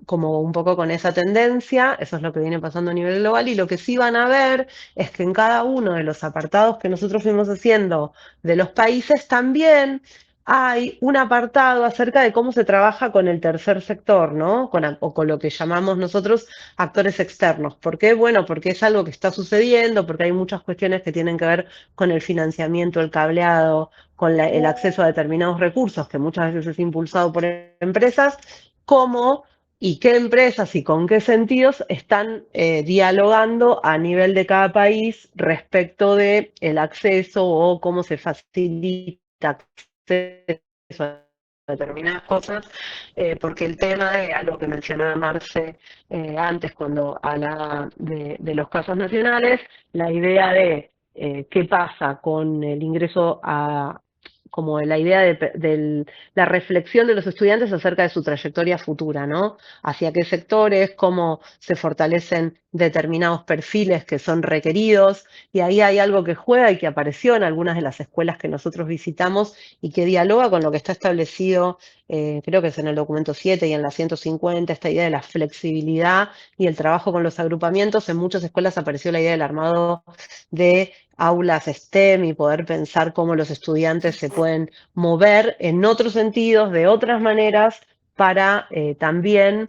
como un poco con esa tendencia. Eso es lo que viene pasando a nivel global, y lo que sí van a ver es que en cada uno de los apartados que nosotros fuimos haciendo de los países también hay un apartado acerca de cómo se trabaja con el tercer sector, ¿no? O con lo que llamamos nosotros actores externos. ¿Por qué? Bueno, porque es algo que está sucediendo, porque hay muchas cuestiones que tienen que ver con el financiamiento, el cableado, con el acceso a determinados recursos, que muchas veces es impulsado por empresas, cómo y qué empresas y con qué sentidos están dialogando a nivel de cada país respecto de el acceso o cómo se facilita acceso a determinadas cosas, porque el tema de algo que mencionaba Marce antes cuando hablaba de los casos nacionales, la idea de qué pasa con el ingreso a, como la idea de la reflexión de los estudiantes acerca de su trayectoria futura, ¿no? Hacia qué sectores, cómo se fortalecen determinados perfiles que son requeridos, y ahí hay algo que juega y que apareció en algunas de las escuelas que nosotros visitamos y que dialoga con lo que está establecido, creo que es en el documento 7 y en la 150, esta idea de la flexibilidad y el trabajo con los agrupamientos. En muchas escuelas apareció la idea del armado de aulas STEM y poder pensar cómo los estudiantes se pueden mover en otros sentidos, de otras maneras, para también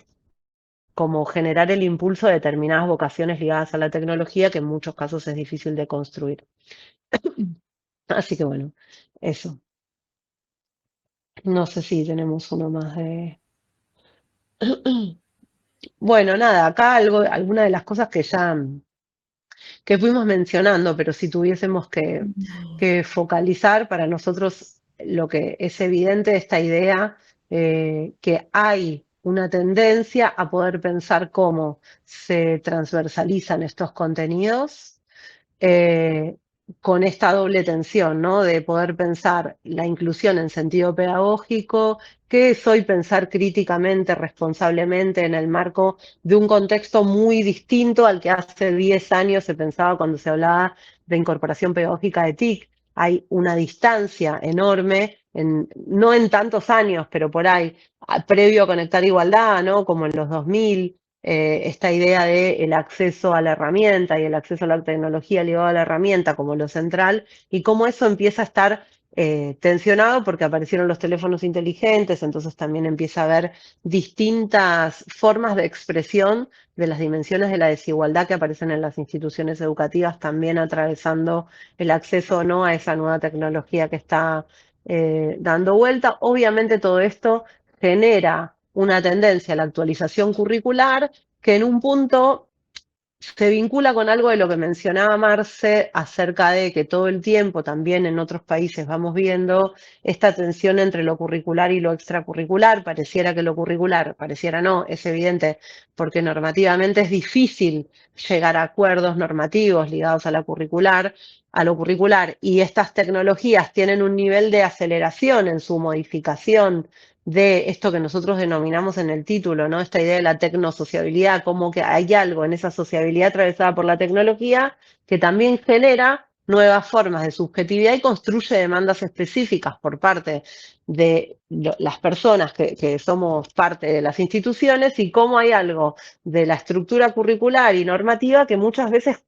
como generar el impulso de determinadas vocaciones ligadas a la tecnología, que en muchos casos es difícil de construir. Así que bueno, eso. No sé si tenemos uno más de... Bueno, nada, acá alguna de las cosas que fuimos mencionando, pero si tuviésemos que focalizar, para nosotros lo que es evidente, esta idea que hay una tendencia a poder pensar cómo se transversalizan estos contenidos, con esta doble tensión, ¿no? De poder pensar la inclusión en sentido pedagógico, qué es hoy pensar críticamente, responsablemente, en el marco de un contexto muy distinto al que hace 10 años se pensaba cuando se hablaba de incorporación pedagógica de TIC. Hay una distancia enorme, no en tantos años, pero por ahí, previo a Conectar Igualdad, ¿no? Como en los 2000, esta idea del acceso a la herramienta y el acceso a la tecnología ligado a la herramienta como lo central, y cómo eso empieza a estar tensionado porque aparecieron los teléfonos inteligentes. Entonces también empieza a haber distintas formas de expresión de las dimensiones de la desigualdad que aparecen en las instituciones educativas, también atravesando el acceso o no a esa nueva tecnología que está dando vuelta. Obviamente todo esto genera una tendencia a la actualización curricular que en un punto se vincula con algo de lo que mencionaba Marce acerca de que todo el tiempo también en otros países vamos viendo esta tensión entre lo curricular y lo extracurricular. Pareciera que lo curricular, pareciera no, es evidente, porque normativamente es difícil llegar a acuerdos normativos ligados a lo curricular, y estas tecnologías tienen un nivel de aceleración en su modificación de esto que nosotros denominamos en el título, ¿no? Esta idea de la tecnosociabilidad, como que hay algo en esa sociabilidad atravesada por la tecnología que también genera nuevas formas de subjetividad y construye demandas específicas por parte de las personas que somos parte de las instituciones, y cómo hay algo de la estructura curricular y normativa que muchas veces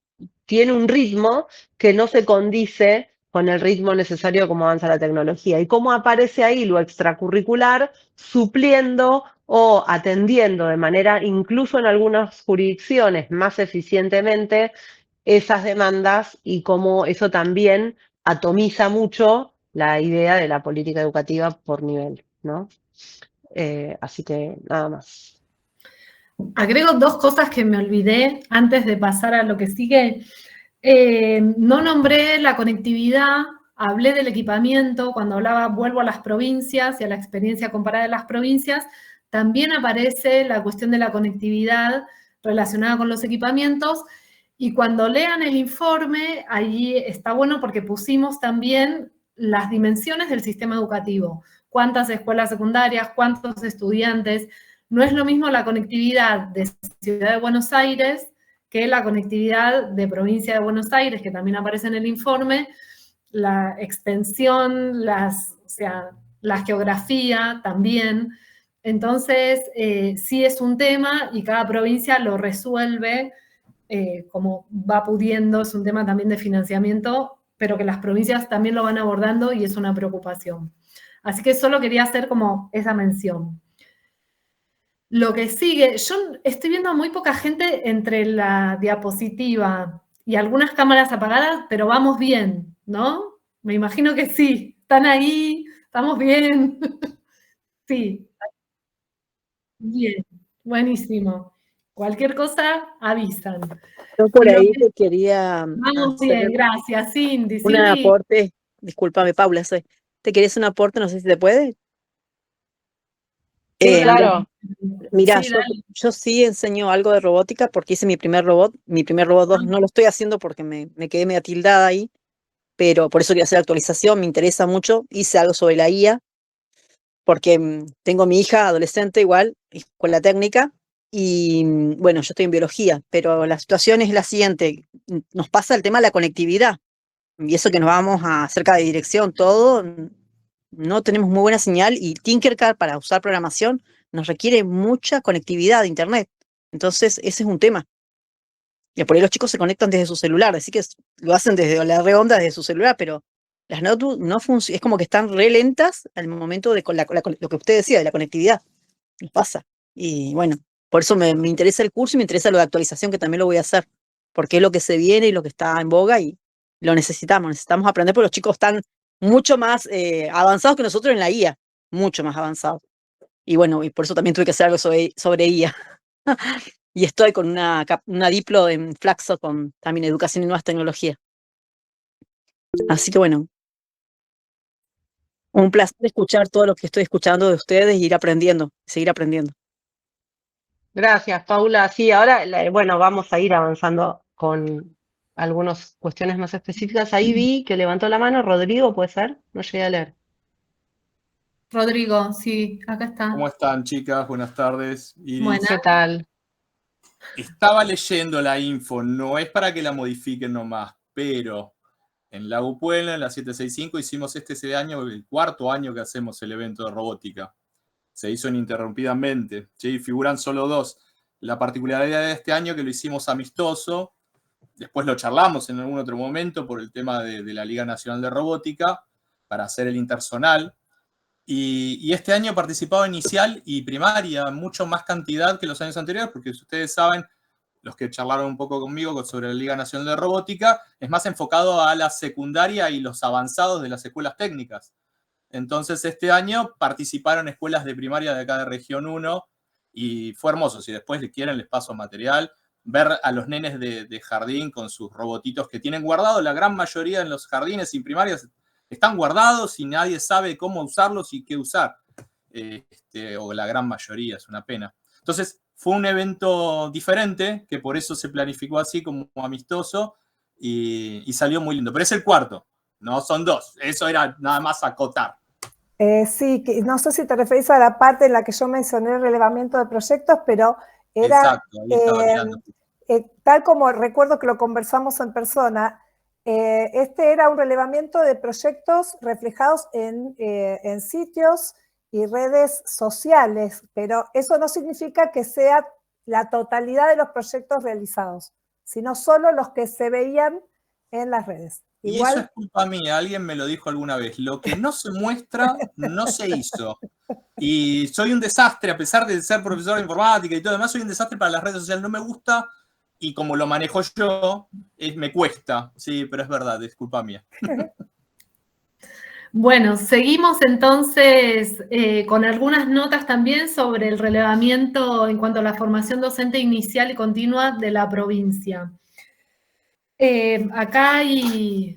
tiene un ritmo que no se condice con el ritmo necesario como avanza la tecnología, y cómo aparece ahí lo extracurricular supliendo o atendiendo de manera, incluso en algunas jurisdicciones, más eficientemente esas demandas, y cómo eso también atomiza mucho la idea de la política educativa por nivel, ¿no? Así que nada más. Agrego dos cosas que me olvidé antes de pasar a lo que sigue. No nombré la conectividad, hablé del equipamiento. Cuando hablaba, vuelvo a las provincias y a la experiencia comparada de las provincias, también aparece la cuestión de la conectividad relacionada con los equipamientos. Y cuando lean el informe, allí está bueno porque pusimos también las dimensiones del sistema educativo. Cuántas escuelas secundarias, cuántos estudiantes. no es lo mismo la conectividad de Ciudad de Buenos Aires que la conectividad de Provincia de Buenos Aires, que también aparece en el informe, la extensión, la geografía también. Entonces, sí es un tema y cada provincia lo resuelve como va pudiendo, es un tema también de financiamiento, pero que las provincias también lo van abordando y es una preocupación. Así que solo quería hacer como esa mención. Lo que sigue, yo estoy viendo a muy poca gente entre la diapositiva y algunas cámaras apagadas, pero vamos bien, ¿no? Me imagino que sí, están ahí, estamos bien. Sí, bien, buenísimo. Cualquier cosa, avisan. Yo por ahí te quería Vamos hacer bien, gracias, Cindy. un Cindy, aporte. Discúlpame, Paula, te quería hacer un aporte, no sé si te puede. Sí, claro. Mira, sí, yo sí enseño algo de robótica porque hice mi primer robot 2, no lo estoy haciendo porque me quedé media tildada ahí, pero por eso quería hacer actualización, me interesa mucho, hice algo sobre la IA, porque tengo mi hija adolescente igual, con la técnica, y bueno, yo estoy en biología, pero la situación es la siguiente, nos pasa el tema de la conectividad, y eso que nos vamos acerca de dirección, todo, no tenemos muy buena señal, y Tinkercad para usar programación nos requiere mucha conectividad de internet, entonces ese es un tema. Y por ahí los chicos se conectan desde su celular, así que lo hacen desde la redonda, desde su celular, pero las notebooks no funcionan, es como que están re lentas al momento de lo que usted decía, de la conectividad. Nos pasa. Y bueno, por eso me interesa el curso y me interesa lo de actualización, que también lo voy a hacer, porque es lo que se viene y lo que está en boga y lo necesitamos aprender, porque los chicos están mucho más avanzados que nosotros en la IA, mucho más avanzados. Y bueno, y por eso también tuve que hacer algo sobre IA. Y estoy con una diplo en Flaxo con también educación y nuevas tecnologías. Así que bueno, un placer escuchar todo lo que estoy escuchando de ustedes y ir aprendiendo, seguir aprendiendo. Gracias, Paula. Sí, ahora, bueno, vamos a ir avanzando con algunas cuestiones más específicas. Ahí vi que levantó la mano Rodrigo, ¿puede ser? No llegué a leer. Rodrigo, sí, acá está. ¿Cómo están, chicas? Buenas tardes. Iris. Buenas. ¿Qué tal? Estaba leyendo la info, no es para que la modifiquen nomás, pero en la UPUELA, en la 765, hicimos ese año, el 4.º año que hacemos el evento de robótica. Se hizo ininterrumpidamente, ¿sí? Figuran solo 2. La particularidad de este año que lo hicimos amistoso, después lo charlamos en algún otro momento por el tema de la Liga Nacional de Robótica, para hacer el interzonal. Y este año participaba inicial y primaria, mucho más cantidad que los años anteriores, porque ustedes saben, los que charlaron un poco conmigo sobre la Liga Nacional de Robótica, es más enfocado a la secundaria y los avanzados de las escuelas técnicas. Entonces este año participaron escuelas de primaria de acá de Región 1 y fue hermoso. Si después quieren les paso material, ver a los nenes de jardín con sus robotitos que tienen guardado, la gran mayoría en los jardines y primarias están guardados y nadie sabe cómo usarlos y qué usar. O la gran mayoría, es una pena. Entonces, fue un evento diferente, que por eso se planificó así como amistoso y salió muy lindo. Pero es el 4.º, no son 2. Eso era nada más acotar. Sí, no sé si te referís a la parte en la que yo mencioné el relevamiento de proyectos, pero era, exacto, ahí estaba mirando. Tal como recuerdo que lo conversamos en persona, este era un relevamiento de proyectos reflejados en sitios y redes sociales, pero eso no significa que sea la totalidad de los proyectos realizados, sino solo los que se veían en las redes. Igual, y eso es culpa mía, alguien me lo dijo alguna vez, lo que no se muestra, no se hizo. Y soy un desastre, a pesar de ser profesor de informática y todo demás, soy un desastre para las redes sociales, no me gusta, y como lo manejo yo, me cuesta. Sí, pero es verdad, es culpa mía. Bueno, seguimos entonces con algunas notas también sobre el relevamiento en cuanto a la formación docente inicial y continua de la provincia. Acá hay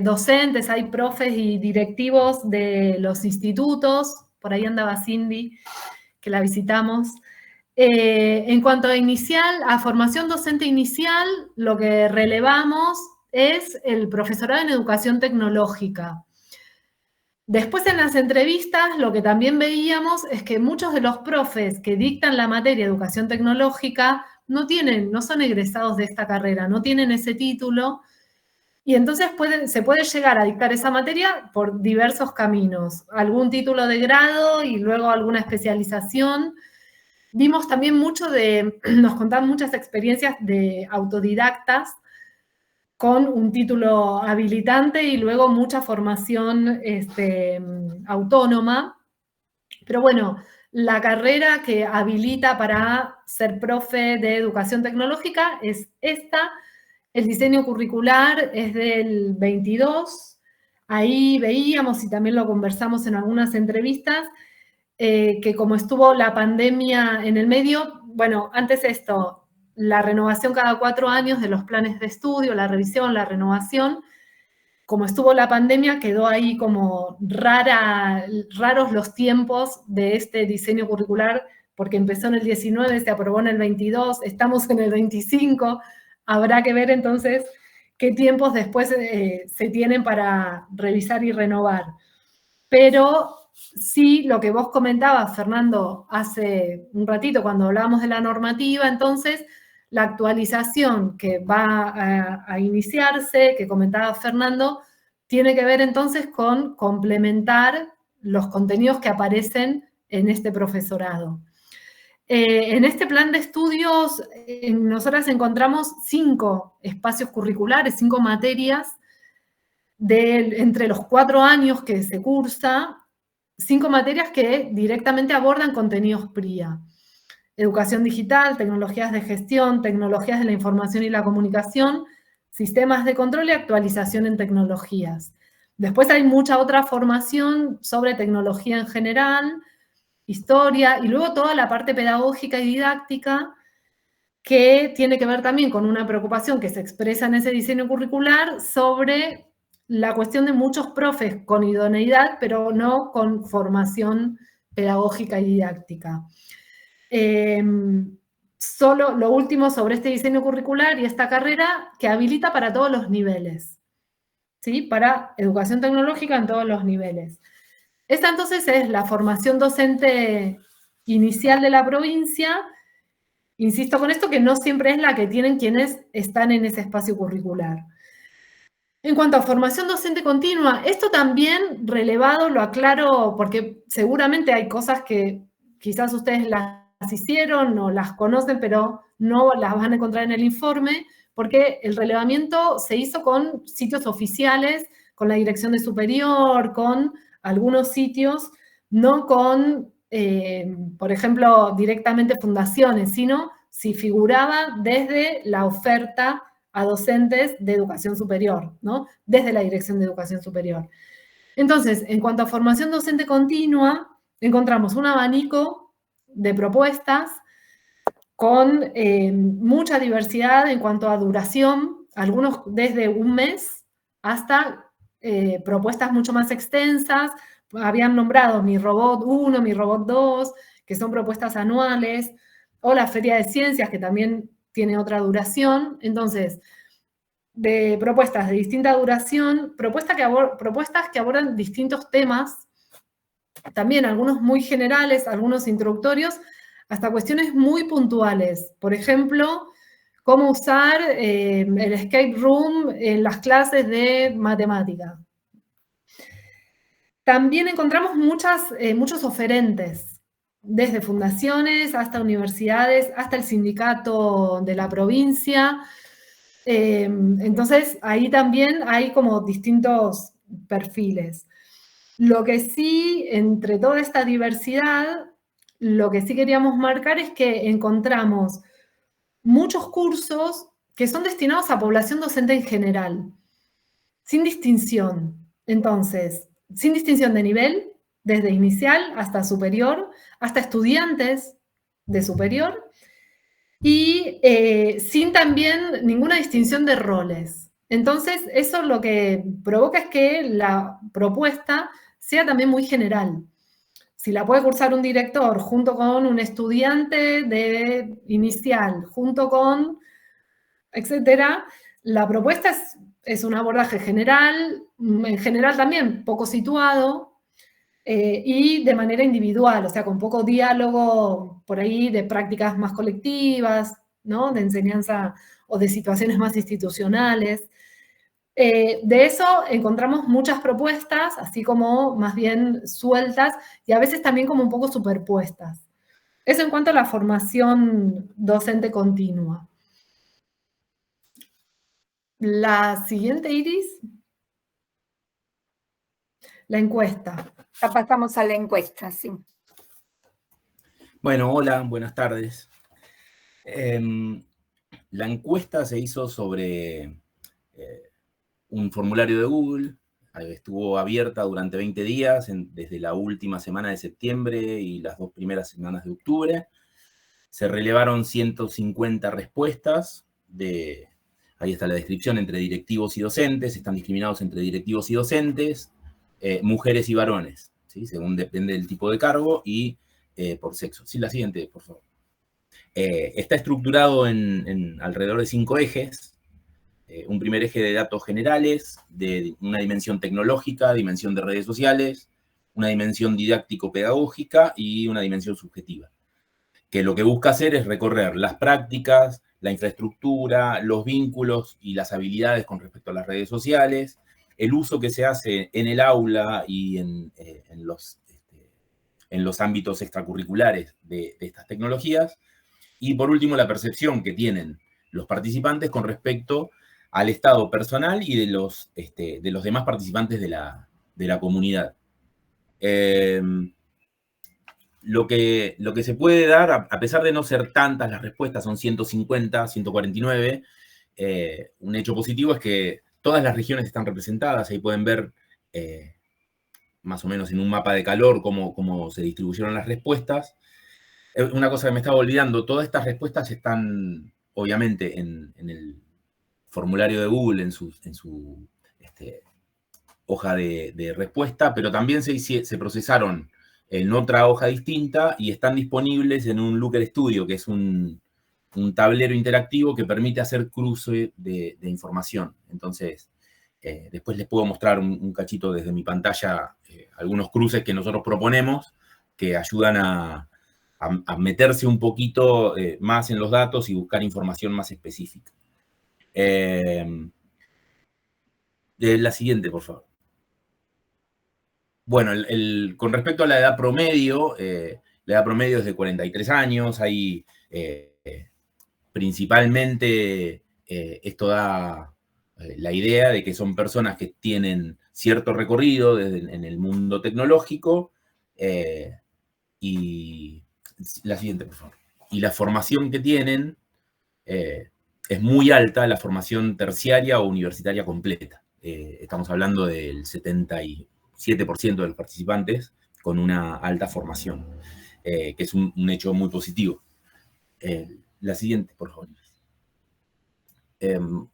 docentes, hay profes y directivos de los institutos, por ahí andaba Cindy, que la visitamos. En cuanto a formación docente inicial, lo que relevamos es el profesorado en educación tecnológica. Después en las entrevistas lo que también veíamos es que muchos de los profes que dictan la materia de educación tecnológica no son egresados de esta carrera, no tienen ese título, y entonces se puede llegar a dictar esa materia por diversos caminos, algún título de grado y luego alguna especialización. Vimos también nos contaban muchas experiencias de autodidactas con un título habilitante y luego mucha formación autónoma. Pero bueno, la carrera que habilita para ser profe de educación tecnológica es esta. El diseño curricular es del 22. Ahí veíamos, y también lo conversamos en algunas entrevistas, que como estuvo la pandemia en el medio, bueno, antes esto, la renovación cada 4 años de los planes de estudio, la revisión, la renovación, como estuvo la pandemia, quedó ahí como raros los tiempos de este diseño curricular, porque empezó en el 19, se aprobó en el 22, estamos en el 25, habrá que ver entonces qué tiempos después se tienen para revisar y renovar. Pero sí, lo que vos comentabas, Fernando, hace un ratito cuando hablábamos de la normativa, entonces la actualización que va a iniciarse, que comentaba Fernando, tiene que ver entonces con complementar los contenidos que aparecen en este profesorado. En este plan de estudios, nosotras encontramos 5 espacios curriculares, 5 materias entre los 4 años que se cursa, 5 materias que directamente abordan contenidos PRIA. Educación digital, tecnologías de gestión, tecnologías de la información y la comunicación, sistemas de control y actualización en tecnologías. Después hay mucha otra formación sobre tecnología en general, historia, y luego toda la parte pedagógica y didáctica que tiene que ver también con una preocupación que se expresa en ese diseño curricular sobre la cuestión de muchos profes con idoneidad, pero no con formación pedagógica y didáctica. Solo lo último sobre este diseño curricular y esta carrera que habilita para todos los niveles, ¿sí? Para educación tecnológica en todos los niveles. Esta entonces es la formación docente inicial de la provincia. Insisto con esto que no siempre es la que tienen quienes están en ese espacio curricular. En cuanto a formación docente continua, esto también relevado, lo aclaro porque seguramente hay cosas que quizás ustedes las hicieron o las conocen, pero no las van a encontrar en el informe, porque el relevamiento se hizo con sitios oficiales, con la Dirección de Superior, con algunos sitios, no con, por ejemplo, directamente fundaciones, sino si figuraba desde la oferta a docentes de educación superior, ¿no? Desde la Dirección de Educación Superior. Entonces, en cuanto a formación docente continua, encontramos un abanico de propuestas con mucha diversidad en cuanto a duración, algunos desde un mes hasta propuestas mucho más extensas. Habían nombrado Mi Robot 1, Mi Robot 2, que son propuestas anuales, o la Feria de Ciencias, que también tiene otra duración. Entonces, de propuestas de distinta duración, propuestas que abordan distintos temas, también algunos muy generales, algunos introductorios, hasta cuestiones muy puntuales. Por ejemplo, cómo usar el escape room en las clases de matemática. También encontramos muchos oferentes, desde fundaciones hasta universidades, hasta el sindicato de la provincia. Entonces, ahí también hay como distintos perfiles. Lo que sí, entre toda esta diversidad, lo que sí queríamos marcar es que encontramos muchos cursos que son destinados a población docente en general, sin distinción. Entonces, sin distinción de nivel, desde inicial hasta superior, hasta estudiantes de superior, y sin también ninguna distinción de roles. Entonces, eso lo que provoca es que la propuesta sea también muy general. Si la puede cursar un director junto con un estudiante de inicial, junto con, etcétera, la propuesta es un abordaje general, en general también poco situado, y de manera individual, o sea, con poco diálogo por ahí de prácticas más colectivas, ¿no? De enseñanza o de situaciones más institucionales. De eso encontramos muchas propuestas, así como más bien sueltas y a veces también como un poco superpuestas. Eso en cuanto a la formación docente continua. La siguiente, Iris. La encuesta. Ya pasamos a la encuesta, sí. Bueno, hola, buenas tardes. La encuesta se hizo sobre un formulario de Google, estuvo abierta durante 20 días, desde la última semana de septiembre y las 2 primeras semanas de octubre. Se relevaron 150 respuestas, ahí está la descripción, entre directivos y docentes, están discriminados entre directivos y docentes, mujeres y varones, ¿sí? Según depende del tipo de cargo y por sexo. Sí, la siguiente, por favor. Está estructurado en alrededor de 5 ejes. Un primer eje de datos generales, de una dimensión tecnológica, dimensión de redes sociales, una dimensión didáctico-pedagógica y una dimensión subjetiva, que lo que busca hacer es recorrer las prácticas, la infraestructura, los vínculos y las habilidades con respecto a las redes sociales, el uso que se hace en el aula y en los ámbitos extracurriculares de estas tecnologías, y por último la percepción que tienen los participantes con respecto al estado personal y de los demás participantes de la comunidad. Lo que se puede dar, a pesar de no ser tantas las respuestas, son 150, 149, un hecho positivo es que todas las regiones están representadas, ahí pueden ver más o menos en un mapa de calor cómo se distribuyeron las respuestas. Una cosa que me estaba olvidando, todas estas respuestas están obviamente en el formulario de Google, en su hoja de respuesta, pero también se procesaron en otra hoja distinta y están disponibles en un Looker Studio, que es un tablero interactivo que permite hacer cruce de información. Entonces, después les puedo mostrar un cachito desde mi pantalla, algunos cruces que nosotros proponemos que ayudan a meterse un poquito más en los datos y buscar información más específica. La siguiente, por favor. Bueno, con respecto a la edad promedio, la edad promedio es de 43 años, hay principalmente esto da la idea de que son personas que tienen cierto recorrido en el mundo tecnológico, y la siguiente, por favor. Y la formación que tienen es muy alta, la formación terciaria o universitaria completa. Estamos hablando del 77% de los participantes con una alta formación, que es un hecho muy positivo. La siguiente, por favor.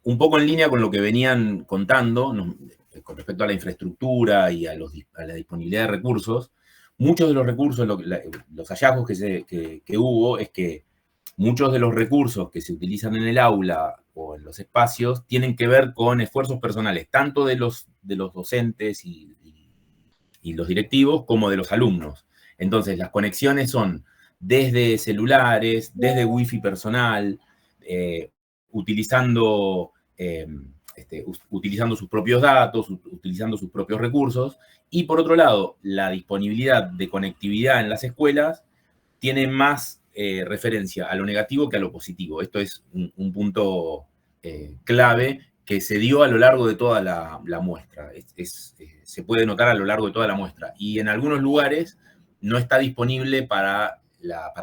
Un poco en línea con lo que venían contando, con respecto a la infraestructura y a la disponibilidad de recursos, muchos de los recursos, los hallazgos que hubo es que muchos de los recursos que se utilizan en el aula o en los espacios tienen que ver con esfuerzos personales, tanto de los docentes y los directivos como de los alumnos. Entonces, las conexiones son desde celulares, desde wifi personal, utilizando sus propios datos, utilizando sus propios recursos, y por otro lado, la disponibilidad de conectividad en las escuelas tiene más referencia a lo negativo que a lo positivo. Esto es un punto clave que se dio a lo largo de toda la muestra. Se puede notar a lo largo de toda la muestra. Y en algunos lugares no está disponible para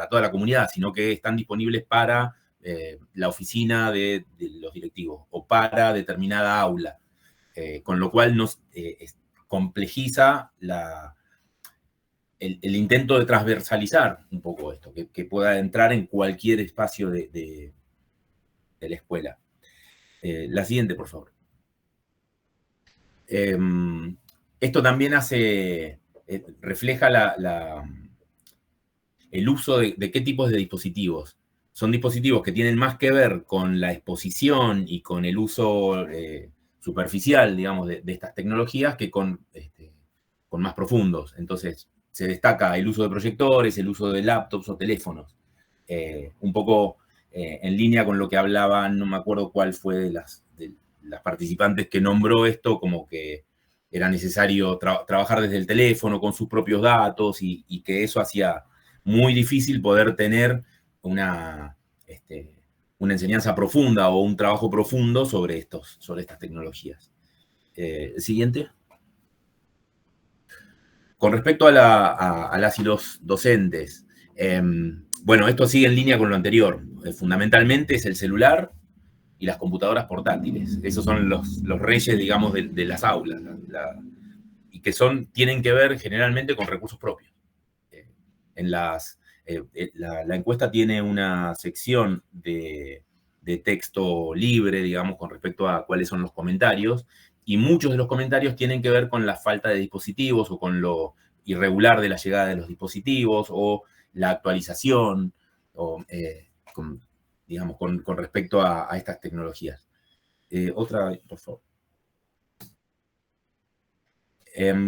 toda la comunidad, sino que están disponibles para la oficina de los directivos o para determinada aula. Con lo cual nos complejiza el intento de transversalizar un poco esto, que pueda entrar en cualquier espacio de la escuela. La siguiente, por favor. Esto también refleja el uso de qué tipos de dispositivos. Son dispositivos que tienen más que ver con la exposición y con el uso superficial, digamos, de estas tecnologías que con más profundos. Entonces, se destaca el uso de proyectores, el uso de laptops o teléfonos. Un poco en línea con lo que hablaban, no me acuerdo cuál fue de las participantes que nombró esto, como que era necesario trabajar desde el teléfono con sus propios datos y que eso hacía muy difícil poder tener una enseñanza profunda o un trabajo profundo sobre estas tecnologías. Siguiente. Con respecto a las y los docentes, bueno, esto sigue en línea con lo anterior. Fundamentalmente es el celular y las computadoras portátiles. Esos son los reyes, digamos, de las aulas, y que tienen que ver generalmente con recursos propios. La encuesta tiene una sección de texto libre, digamos, con respecto a cuáles son los comentarios, y muchos de los comentarios tienen que ver con la falta de dispositivos o con lo irregular de la llegada de los dispositivos o la actualización, digamos, con respecto a estas tecnologías. Otra, por favor.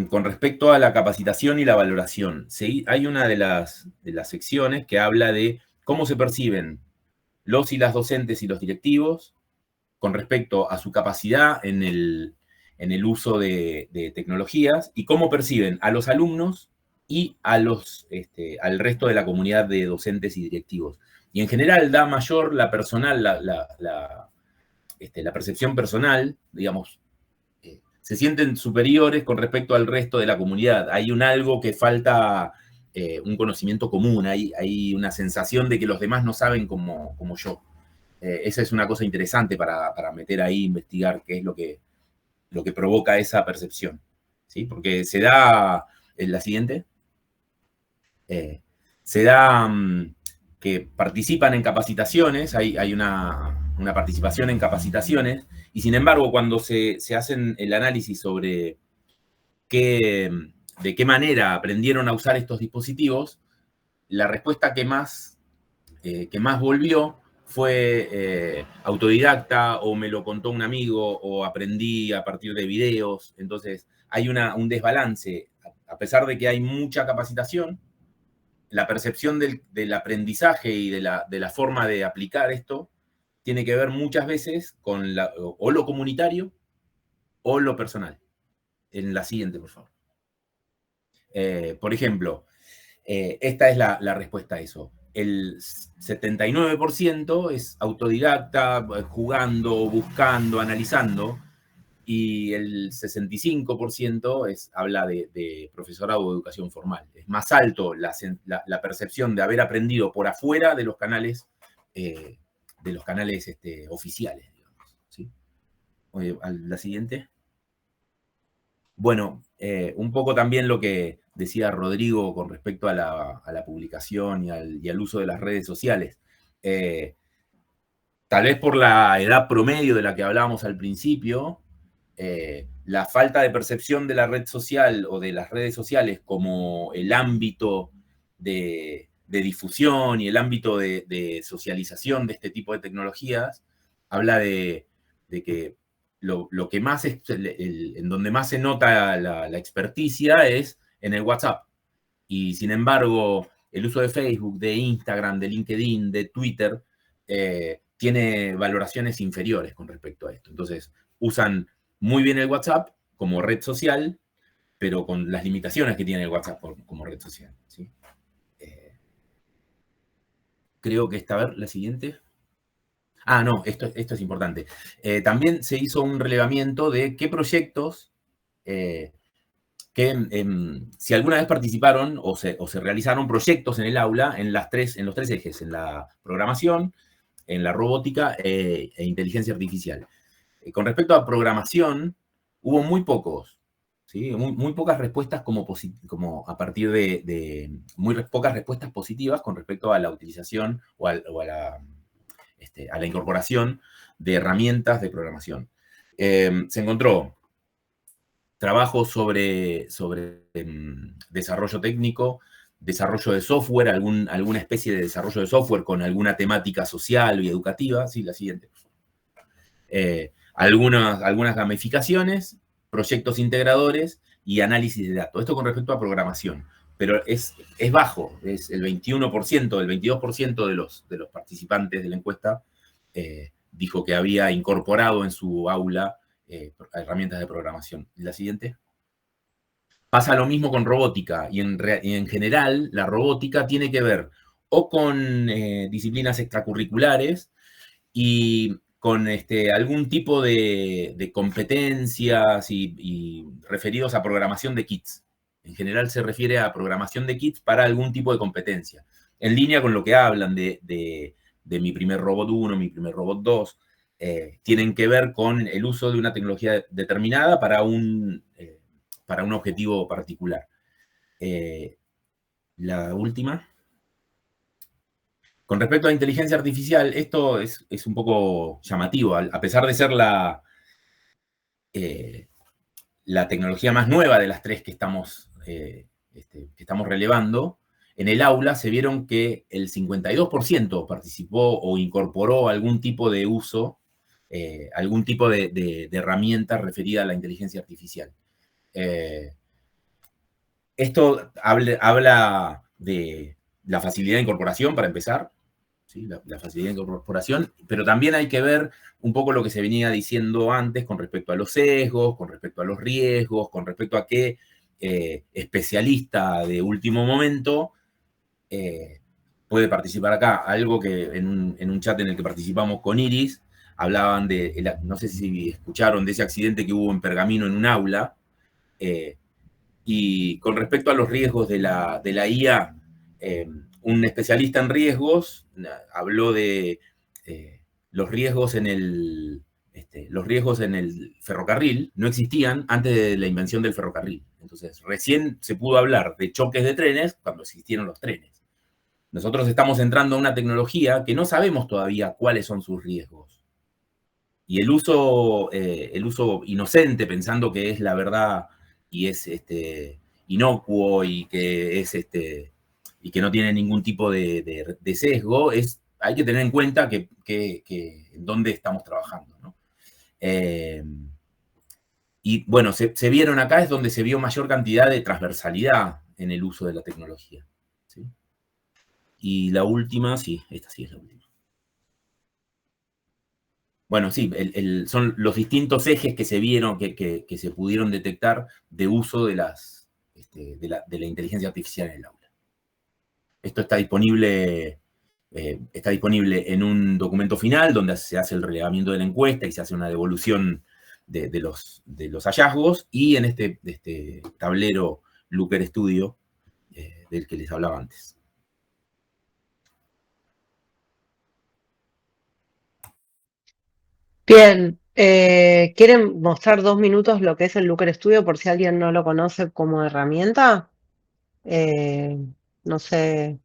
Con respecto a la capacitación y la valoración, hay una de las secciones que habla de cómo se perciben los y las docentes y los directivos con respecto a su capacidad en el uso de tecnologías y cómo perciben a los alumnos y al resto de la comunidad de docentes y directivos. Y en general da mayor la percepción personal, digamos, se sienten superiores con respecto al resto de la comunidad. Hay algo que falta, un conocimiento común, hay una sensación de que los demás no saben como yo. Esa es una cosa interesante para meter ahí, investigar qué es lo que provoca esa percepción, ¿sí? Porque se da, la siguiente, se da que participan en capacitaciones, hay una participación en capacitaciones, y sin embargo, cuando se hacen el análisis sobre de qué manera aprendieron a usar estos dispositivos, la respuesta que más volvió fue autodidacta, o me lo contó un amigo, o aprendí a partir de videos. Entonces, hay un desbalance. A pesar de que hay mucha capacitación, la percepción del aprendizaje y de la forma de aplicar esto tiene que ver muchas veces con o lo comunitario o lo personal. En la siguiente, por favor. Por ejemplo, esta es la respuesta a eso. El 79% es autodidacta, jugando, buscando, analizando, y el 65% habla de profesorado o educación formal. Es más alto la percepción de haber aprendido por afuera de los canales oficiales, digamos, ¿sí? A la siguiente. Bueno, un poco también lo que decía Rodrigo con respecto a la publicación y al uso de las redes sociales. Tal vez por la edad promedio de la que hablábamos al principio, la falta de percepción de la red social o de las redes sociales como el ámbito de difusión y el ámbito de socialización de este tipo de tecnologías, habla de que lo que más en donde más se nota la experticia es en el WhatsApp. Y sin embargo, el uso de Facebook, de Instagram, de LinkedIn, de Twitter, tiene valoraciones inferiores con respecto a esto. Entonces, usan muy bien el WhatsApp como red social, pero con las limitaciones que tiene el WhatsApp como red social, ¿sí? Creo que a ver, la siguiente. No, esto es importante. También se hizo un relevamiento de qué proyectos si alguna vez participaron o se realizaron proyectos en el aula en los tres ejes, en la programación, en la robótica e inteligencia artificial. Con respecto a programación, hubo muy pocos, ¿sí? Muy pocas respuestas como a partir de muy pocas respuestas positivas con respecto a la utilización o a la incorporación de herramientas de programación. Se encontró trabajo sobre desarrollo técnico, desarrollo de software, alguna especie de desarrollo de software con alguna temática social y educativa. Sí, la siguiente. Algunas gamificaciones, proyectos integradores y análisis de datos. Esto con respecto a programación, pero es bajo, es el 21%, el 22% de los participantes de la encuesta dijo que había incorporado en su aula herramientas de programación. La siguiente. Pasa lo mismo con robótica, y en general la robótica tiene que ver o con disciplinas extracurriculares y con algún tipo de competencias y referidos a programación de kits. En general se refiere a programación de kits para algún tipo de competencia. En línea con lo que hablan de mi primer robot 1, mi primer robot 2, tienen que ver con el uso de una tecnología determinada para un objetivo particular. La última. Con respecto a inteligencia artificial, esto es un poco llamativo, a pesar de ser la tecnología más nueva de las tres que estamos relevando. En el aula se vieron que el 52% participó o incorporó algún tipo de uso, algún tipo de herramienta referida a la inteligencia artificial. Esto habla de la facilidad de incorporación, para empezar, ¿sí? La facilidad de incorporación, pero también hay que ver un poco lo que se venía diciendo antes con respecto a los sesgos, con respecto a los riesgos, con respecto a qué especialista de último momento puede participar acá. Algo que en un chat en el que participamos con Iris, hablaban no sé si escucharon de ese accidente que hubo en Pergamino en un aula, y con respecto a los riesgos de la IA, un especialista en riesgos habló de los riesgos en el ferrocarril. No existían antes de la invención del ferrocarril. Entonces, recién se pudo hablar de choques de trenes cuando existieron los trenes. Nosotros estamos entrando a una tecnología que no sabemos todavía cuáles son sus riesgos. Y el uso inocente, pensando que es la verdad y es inocuo y que y que no tiene ningún tipo de sesgo, hay que tener en cuenta que en dónde estamos trabajando, ¿no? Y bueno, se vieron acá, es donde se vio mayor cantidad de transversalidad en el uso de la tecnología, ¿sí? Y la última, sí, esta sí es la última. Bueno, sí, son los distintos ejes que se vieron, que se pudieron detectar de uso de la inteligencia artificial en el aula. Esto está disponible en un documento final donde se hace el relevamiento de la encuesta y se hace una devolución de los hallazgos, y en este tablero Looker Studio del que les hablaba antes. Bien, ¿quieren mostrar 2 minutos lo que es el Looker Studio por si alguien no lo conoce como herramienta? No sé,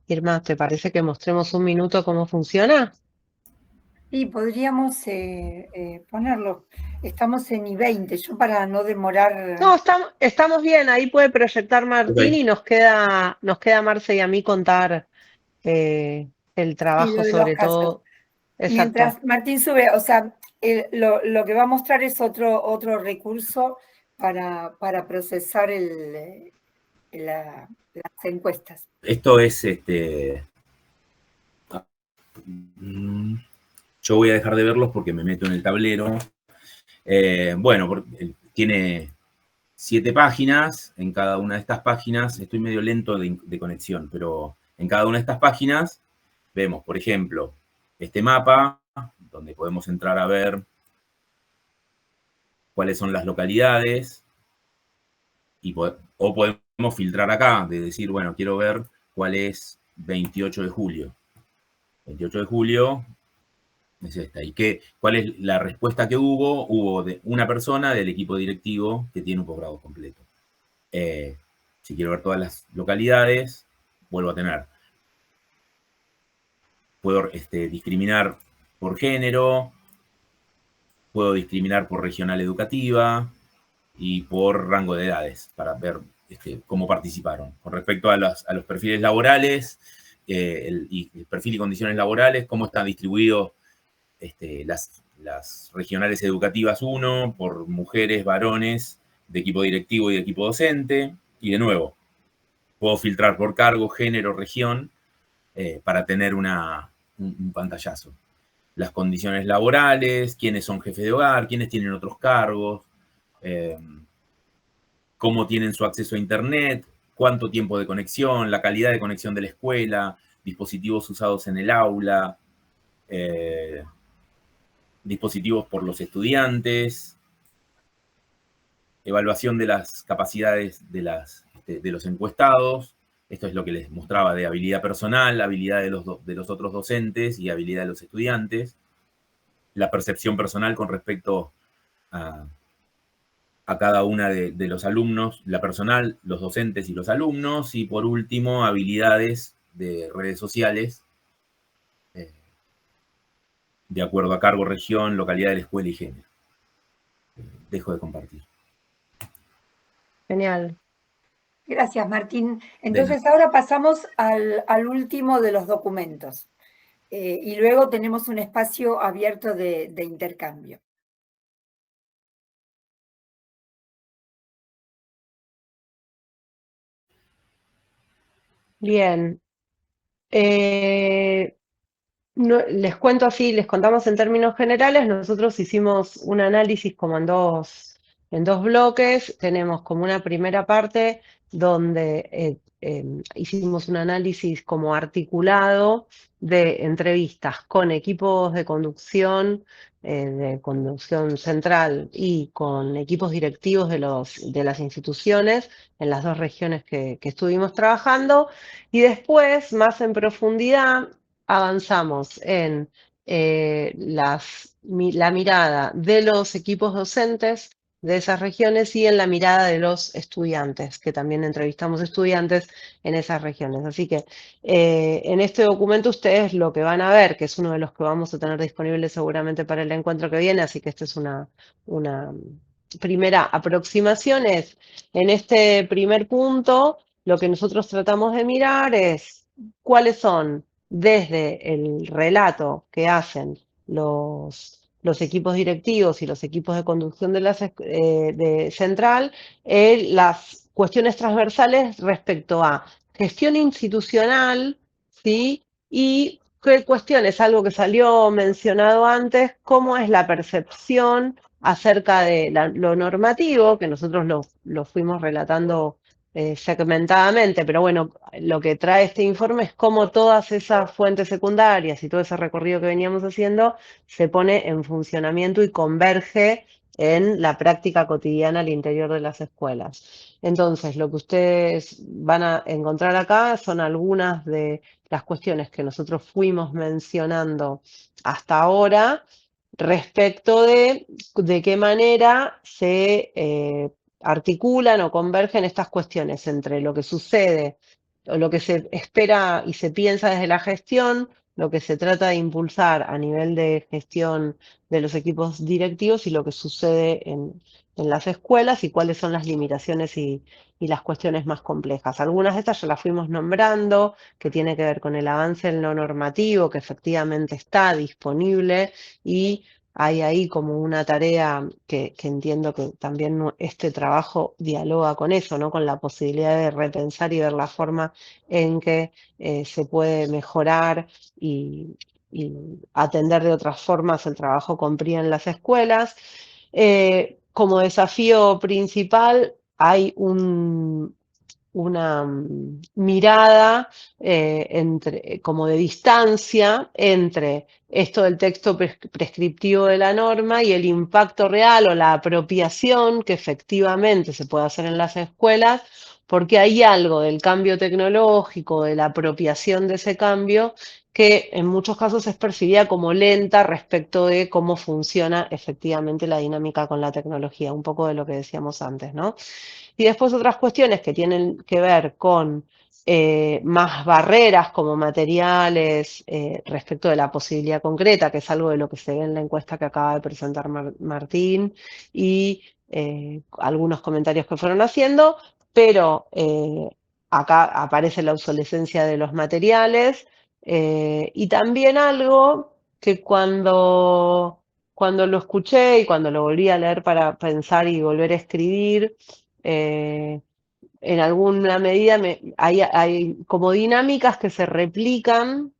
Irma, ¿te parece que mostremos 1 minuto cómo funciona? Sí, podríamos ponerlo. Estamos en I20, yo para no demorar... No, estamos bien, ahí puede proyectar Martín, y nos queda Marce y a mí contar el trabajo, lo de sobre los casos. todo. Exacto. Mientras Martín sube, o sea, lo que va a mostrar es otro recurso para procesar las encuestas. Esto es, yo voy a dejar de verlos porque me meto en el tablero. Bueno, tiene 7 páginas. En cada una de estas páginas, estoy medio lento de conexión, pero en cada una de estas páginas vemos, por ejemplo, este mapa, donde podemos entrar a ver cuáles son las localidades, o podemos filtrar acá, de decir, bueno, quiero ver cuál es 28 de julio. 28 de julio es esta. ¿Y cuál es la respuesta que hubo? Hubo de una persona del equipo directivo que tiene un posgrado completo. Si quiero ver todas las localidades, vuelvo a tener. Puedo discriminar por género, puedo discriminar por regional educativa y por rango de edades para ver cómo participaron. Con respecto a los perfiles laborales, el perfil y condiciones laborales, cómo están distribuidos las regionales educativas 1 por mujeres, varones, equipo directivo y de equipo docente. Y de nuevo, puedo filtrar por cargo, género, región, para tener un pantallazo. Las condiciones laborales, quiénes son jefes de hogar, quiénes tienen otros cargos, cómo tienen su acceso a Internet, cuánto tiempo de conexión, la calidad de conexión de la escuela, dispositivos usados en el aula, dispositivos por los estudiantes, evaluación de las capacidades de los encuestados. Esto es lo que les mostraba de habilidad personal, habilidad de los otros docentes y habilidad de los estudiantes. La percepción personal con respecto a cada una de los alumnos, la personal, los docentes y los alumnos. Y por último, habilidades de redes sociales, de acuerdo a cargo, región, localidad de la escuela y género. Dejo de compartir. Genial. Gracias, Martín. Entonces ahora pasamos al último de los documentos. Y luego tenemos un espacio abierto de intercambio. Bien. Les cuento así, les contamos en términos generales. Nosotros hicimos un análisis como en dos bloques. Tenemos como una primera parte donde hicimos un análisis como articulado de entrevistas con equipos de conducción central y con equipos directivos de las instituciones en las dos regiones que estuvimos trabajando. Y después, más en profundidad, avanzamos en la mirada de los equipos docentes de esas regiones y en la mirada de los estudiantes, que también entrevistamos estudiantes en esas regiones. Así que en este documento ustedes lo que van a ver, que es uno de los que vamos a tener disponible seguramente para el encuentro que viene, así que esta es una primera aproximación, es en este primer punto, lo que nosotros tratamos de mirar es cuáles son, desde el relato que hacen los equipos directivos y los equipos de conducción de central, las cuestiones transversales respecto a gestión institucional, ¿sí? Y qué cuestiones, algo que salió mencionado antes, cómo es la percepción acerca de lo normativo, que nosotros lo fuimos relatando segmentadamente, pero bueno, lo que trae este informe es cómo todas esas fuentes secundarias y todo ese recorrido que veníamos haciendo se pone en funcionamiento y converge en la práctica cotidiana al interior de las escuelas. Entonces, lo que ustedes van a encontrar acá son algunas de las cuestiones que nosotros fuimos mencionando hasta ahora respecto de qué manera se articulan o convergen estas cuestiones entre lo que sucede o lo que se espera y se piensa desde la gestión, lo que se trata de impulsar a nivel de gestión de los equipos directivos y lo que sucede en las escuelas y cuáles son las limitaciones y las cuestiones más complejas. Algunas de estas ya las fuimos nombrando, que tiene que ver con el avance en lo normativo, que efectivamente está disponible y hay ahí como una tarea que entiendo que también este trabajo dialoga con eso, ¿no? Con la posibilidad de repensar y ver la forma en que se puede mejorar y atender de otras formas el trabajo con PRIA en las escuelas. Como desafío principal hay una mirada como de distancia entre esto del texto prescriptivo de la norma y el impacto real o la apropiación que efectivamente se puede hacer en las escuelas, porque hay algo del cambio tecnológico, de la apropiación de ese cambio, que en muchos casos es percibida como lenta respecto de cómo funciona efectivamente la dinámica con la tecnología, un poco de lo que decíamos antes, ¿no? Y después otras cuestiones que tienen que ver con más barreras como materiales respecto de la posibilidad concreta, que es algo de lo que se ve en la encuesta que acaba de presentar Martín, y algunos comentarios que fueron haciendo, pero acá aparece la obsolescencia de los materiales y también algo que cuando cuando lo escuché y cuando lo volví a leer para pensar y volver a escribir, en alguna medida hay como dinámicas que se replican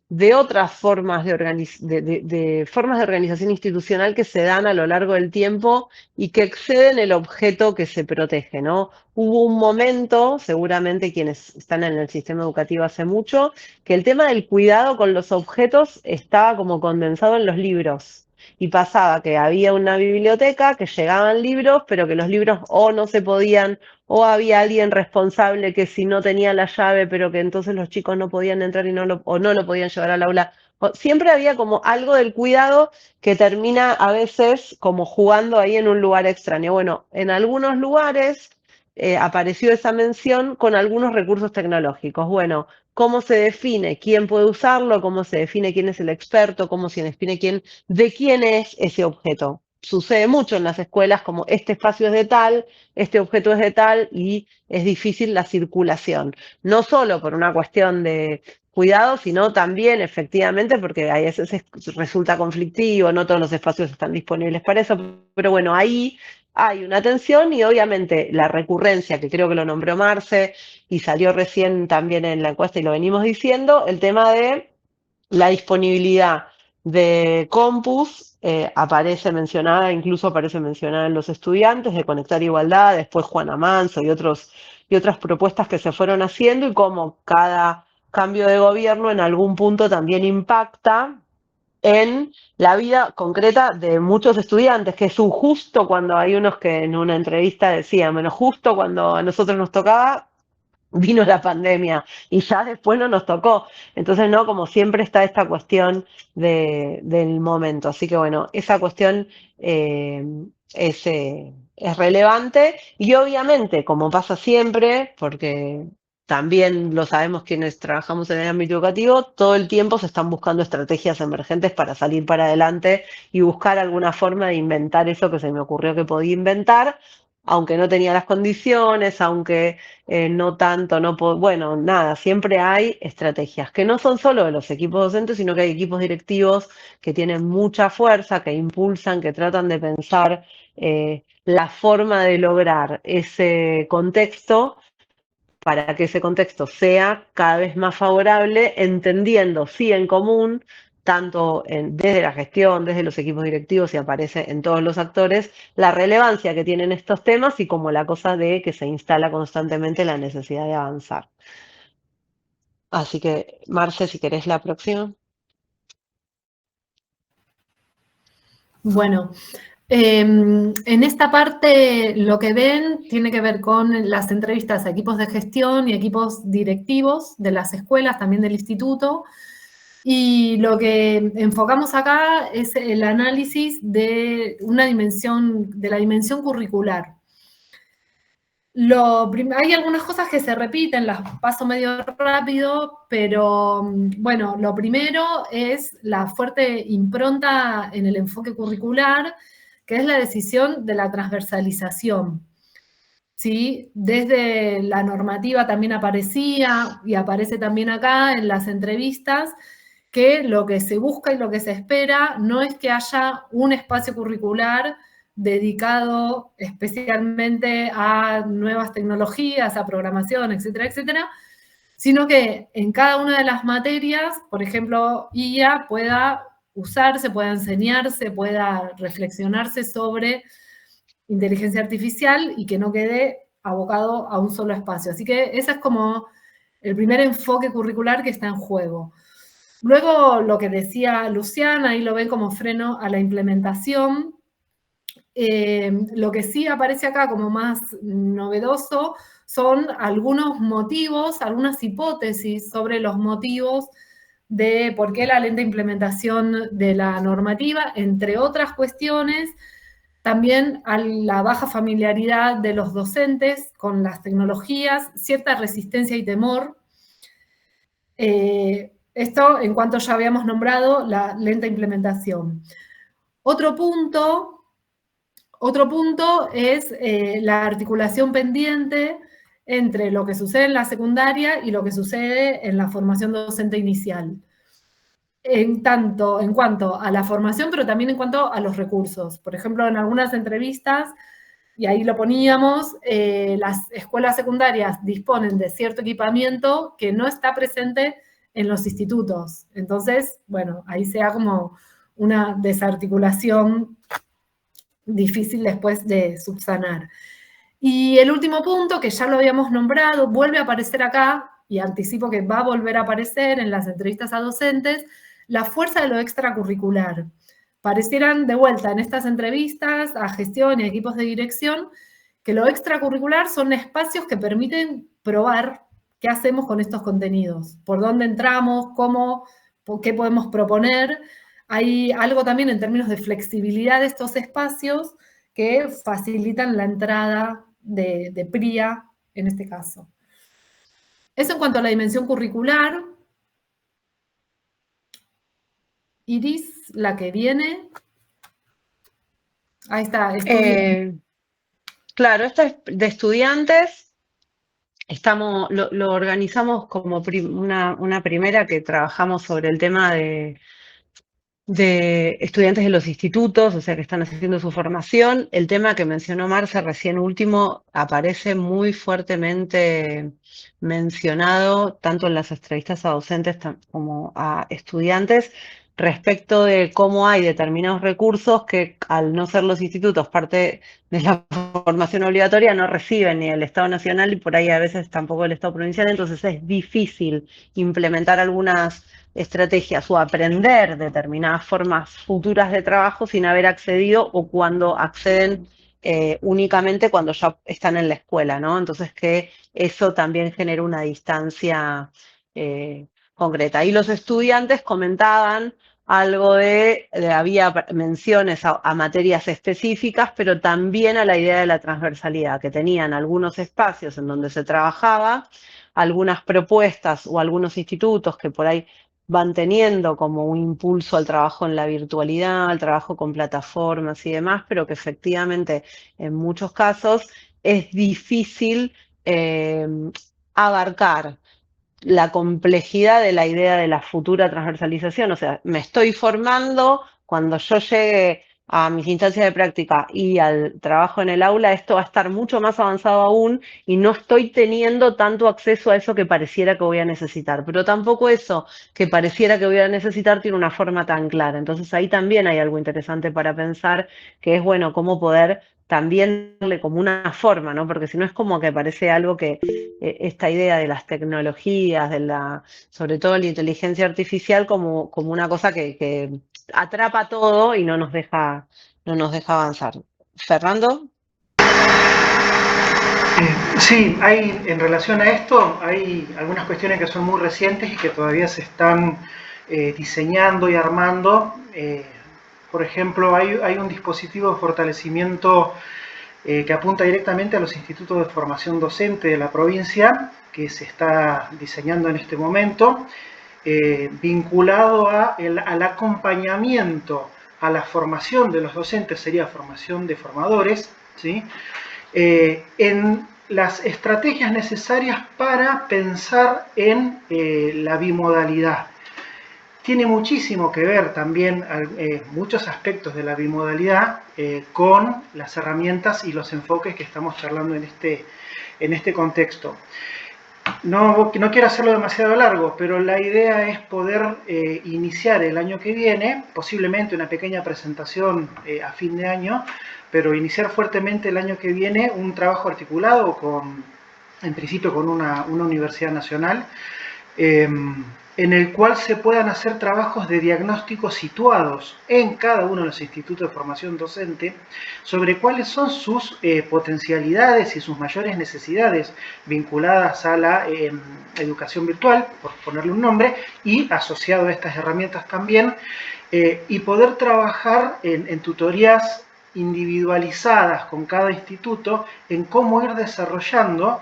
de otras formas de formas de organización institucional que se dan a lo largo del tiempo y que exceden el objeto que se protege, ¿no? Hubo un momento, seguramente quienes están en el sistema educativo hace mucho, que el tema del cuidado con los objetos estaba como condensado en los libros. Y pasaba que había una biblioteca, que llegaban libros, pero que los libros o no se podían, o había alguien responsable que si no tenía la llave, pero que entonces los chicos no podían entrar o no lo podían llevar al aula. Siempre había como algo del cuidado que termina a veces como jugando ahí en un lugar extraño. Bueno, en algunos lugares apareció esa mención con algunos recursos tecnológicos. Bueno, ¿cómo se define quién puede usarlo? ¿Cómo se define quién es el experto? ¿Cómo se define de quién es ese objeto? Sucede mucho en las escuelas como este espacio es de tal, este objeto es de tal y es difícil la circulación. No solo por una cuestión de cuidado, sino también efectivamente porque a veces resulta conflictivo, no todos los espacios están disponibles para eso, pero bueno, ahí hay una tensión y obviamente la recurrencia, que creo que lo nombró Marce y salió recién también en la encuesta y lo venimos diciendo, el tema de la disponibilidad de Compus aparece mencionada, incluso aparece mencionada en los estudiantes, de Conectar Igualdad, después Juana Manso y otras propuestas que se fueron haciendo y cómo cada cambio de gobierno en algún punto también impacta en la vida concreta de muchos estudiantes, que es justo cuando hay unos que en una entrevista decían, bueno, justo cuando a nosotros nos tocaba, vino la pandemia y ya después no nos tocó. Entonces, ¿no? Como siempre está esta cuestión del momento. Así que bueno, esa cuestión es relevante y obviamente, como pasa siempre, porque también lo sabemos quienes trabajamos en el ámbito educativo, todo el tiempo se están buscando estrategias emergentes para salir para adelante y buscar alguna forma de inventar eso que se me ocurrió que podía inventar, aunque no tenía las condiciones, aunque no tanto, bueno, nada, siempre hay estrategias que no son solo de los equipos docentes, sino que hay equipos directivos que tienen mucha fuerza, que impulsan, que tratan de pensar la forma de lograr ese contexto para que ese contexto sea cada vez más favorable, entendiendo, sí, en común, tanto desde la gestión, desde los equipos directivos y aparece en todos los actores, la relevancia que tienen estos temas y como la cosa de que se instala constantemente la necesidad de avanzar. Así que, Marce, si querés la próxima. Bueno, en esta parte lo que ven tiene que ver con las entrevistas a equipos de gestión y equipos directivos de las escuelas, también del instituto. Y lo que enfocamos acá es el análisis de la dimensión curricular. Hay algunas cosas que se repiten, las paso medio rápido, pero bueno, lo primero es la fuerte impronta en el enfoque curricular, que es la decisión de la transversalización. ¿Sí? Desde la normativa también aparecía y aparece también acá en las entrevistas, que lo que se busca y lo que se espera no es que haya un espacio curricular dedicado especialmente a nuevas tecnologías, a programación, etcétera, etcétera, sino que en cada una de las materias, por ejemplo, IA pueda usarse, pueda enseñarse, pueda reflexionarse sobre inteligencia artificial y que no quede abocado a un solo espacio. Así que ese es como el primer enfoque curricular que está en juego. Luego, lo que decía Luciana, ahí lo ven como freno a la implementación. Lo que sí aparece acá como más novedoso son algunos motivos, algunas hipótesis sobre los motivos de por qué la lenta implementación de la normativa, entre otras cuestiones, también a la baja familiaridad de los docentes con las tecnologías, cierta resistencia y temor. Esto en cuanto ya habíamos nombrado la lenta implementación. Otro punto es la articulación pendiente entre lo que sucede en la secundaria y lo que sucede en la formación docente inicial. en cuanto a la formación, pero también en cuanto a los recursos. Por ejemplo, en algunas entrevistas, y ahí lo poníamos, las escuelas secundarias disponen de cierto equipamiento que no está presente en los institutos. Entonces, bueno, ahí se da como una desarticulación difícil después de subsanar. Y el último punto, que ya lo habíamos nombrado, vuelve a aparecer acá, y anticipo que va a volver a aparecer en las entrevistas a docentes, la fuerza de lo extracurricular. Parecieran de vuelta en estas entrevistas a gestión y a equipos de dirección que lo extracurricular son espacios que permiten probar qué hacemos con estos contenidos, por dónde entramos, cómo, qué podemos proponer. Hay algo también en términos de flexibilidad de estos espacios que facilitan la entrada de PRIA en este caso. Eso en cuanto a la dimensión curricular. Iris, la que viene. Ahí está. Claro, esta es de estudiantes. Lo organizamos como una primera que trabajamos sobre el tema de estudiantes de los institutos, o sea, que están haciendo su formación. El tema que mencionó Marce recién último aparece muy fuertemente mencionado tanto en las entrevistas a docentes como a estudiantes respecto de cómo hay determinados recursos que al no ser los institutos parte de la formación obligatoria no reciben ni el Estado Nacional y por ahí a veces tampoco el Estado provincial, entonces es difícil implementar algunas estrategias o aprender determinadas formas futuras de trabajo sin haber accedido o cuando acceden únicamente cuando ya están en la escuela, ¿no? Entonces que eso también genera una distancia concreta. Y los estudiantes comentaban algo había menciones a materias específicas, pero también a la idea de la transversalidad, que tenían algunos espacios en donde se trabajaba, algunas propuestas o algunos institutos que por ahí van teniendo como un impulso al trabajo en la virtualidad, al trabajo con plataformas y demás, pero que efectivamente en muchos casos es difícil abarcar la complejidad de la idea de la futura transversalización. O sea, me estoy formando, cuando yo llegue a mis instancias de práctica y al trabajo en el aula, esto va a estar mucho más avanzado aún y no estoy teniendo tanto acceso a eso que pareciera que voy a necesitar. Pero tampoco eso que pareciera que voy a necesitar tiene una forma tan clara. Entonces ahí también hay algo interesante para pensar, que es, bueno, cómo poder también darle como una forma, ¿no? Porque si no es como que parece algo que esta idea de las tecnologías, sobre todo la inteligencia artificial, como una cosa que atrapa todo y no nos deja avanzar. Fernando. Sí, en relación a esto, hay algunas cuestiones que son muy recientes y que todavía se están diseñando y armando. Por ejemplo, hay un dispositivo de fortalecimiento que apunta directamente a los institutos de formación docente de la provincia, que se está diseñando en este momento, vinculado al acompañamiento a la formación de los docentes, sería formación de formadores, ¿sí? En las estrategias necesarias para pensar en la bimodalidad. Tiene muchísimo que ver también muchos aspectos de la bimodalidad con las herramientas y los enfoques que estamos charlando en este contexto. No quiero hacerlo demasiado largo, pero la idea es poder iniciar el año que viene, posiblemente una pequeña presentación a fin de año, pero iniciar fuertemente el año que viene un trabajo articulado en principio con una universidad nacional, en el cual se puedan hacer trabajos de diagnóstico situados en cada uno de los institutos de formación docente sobre cuáles son sus potencialidades y sus mayores necesidades vinculadas a la educación virtual, por ponerle un nombre, y asociado a estas herramientas también, y poder trabajar en tutorías individualizadas con cada instituto en cómo ir desarrollando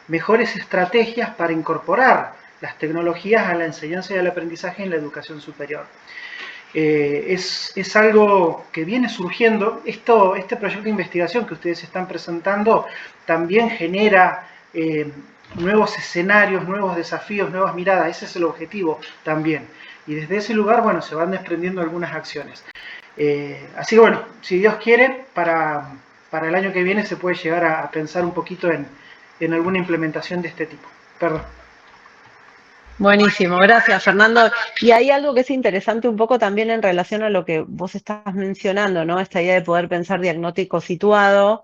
mejores estrategias para incorporar las tecnologías a la enseñanza y al aprendizaje en la educación superior. Es algo que viene surgiendo. Este proyecto de investigación que ustedes están presentando también genera nuevos escenarios, nuevos desafíos, nuevas miradas. Ese es el objetivo también. Y desde ese lugar, bueno, se van desprendiendo algunas acciones. Así que bueno, si Dios quiere, para el año que viene se puede llegar a pensar un poquito en alguna implementación de este tipo. Perdón. Buenísimo, gracias Fernando. Y hay algo que es interesante un poco también en relación a lo que vos estás mencionando, ¿no? Esta idea de poder pensar diagnóstico situado.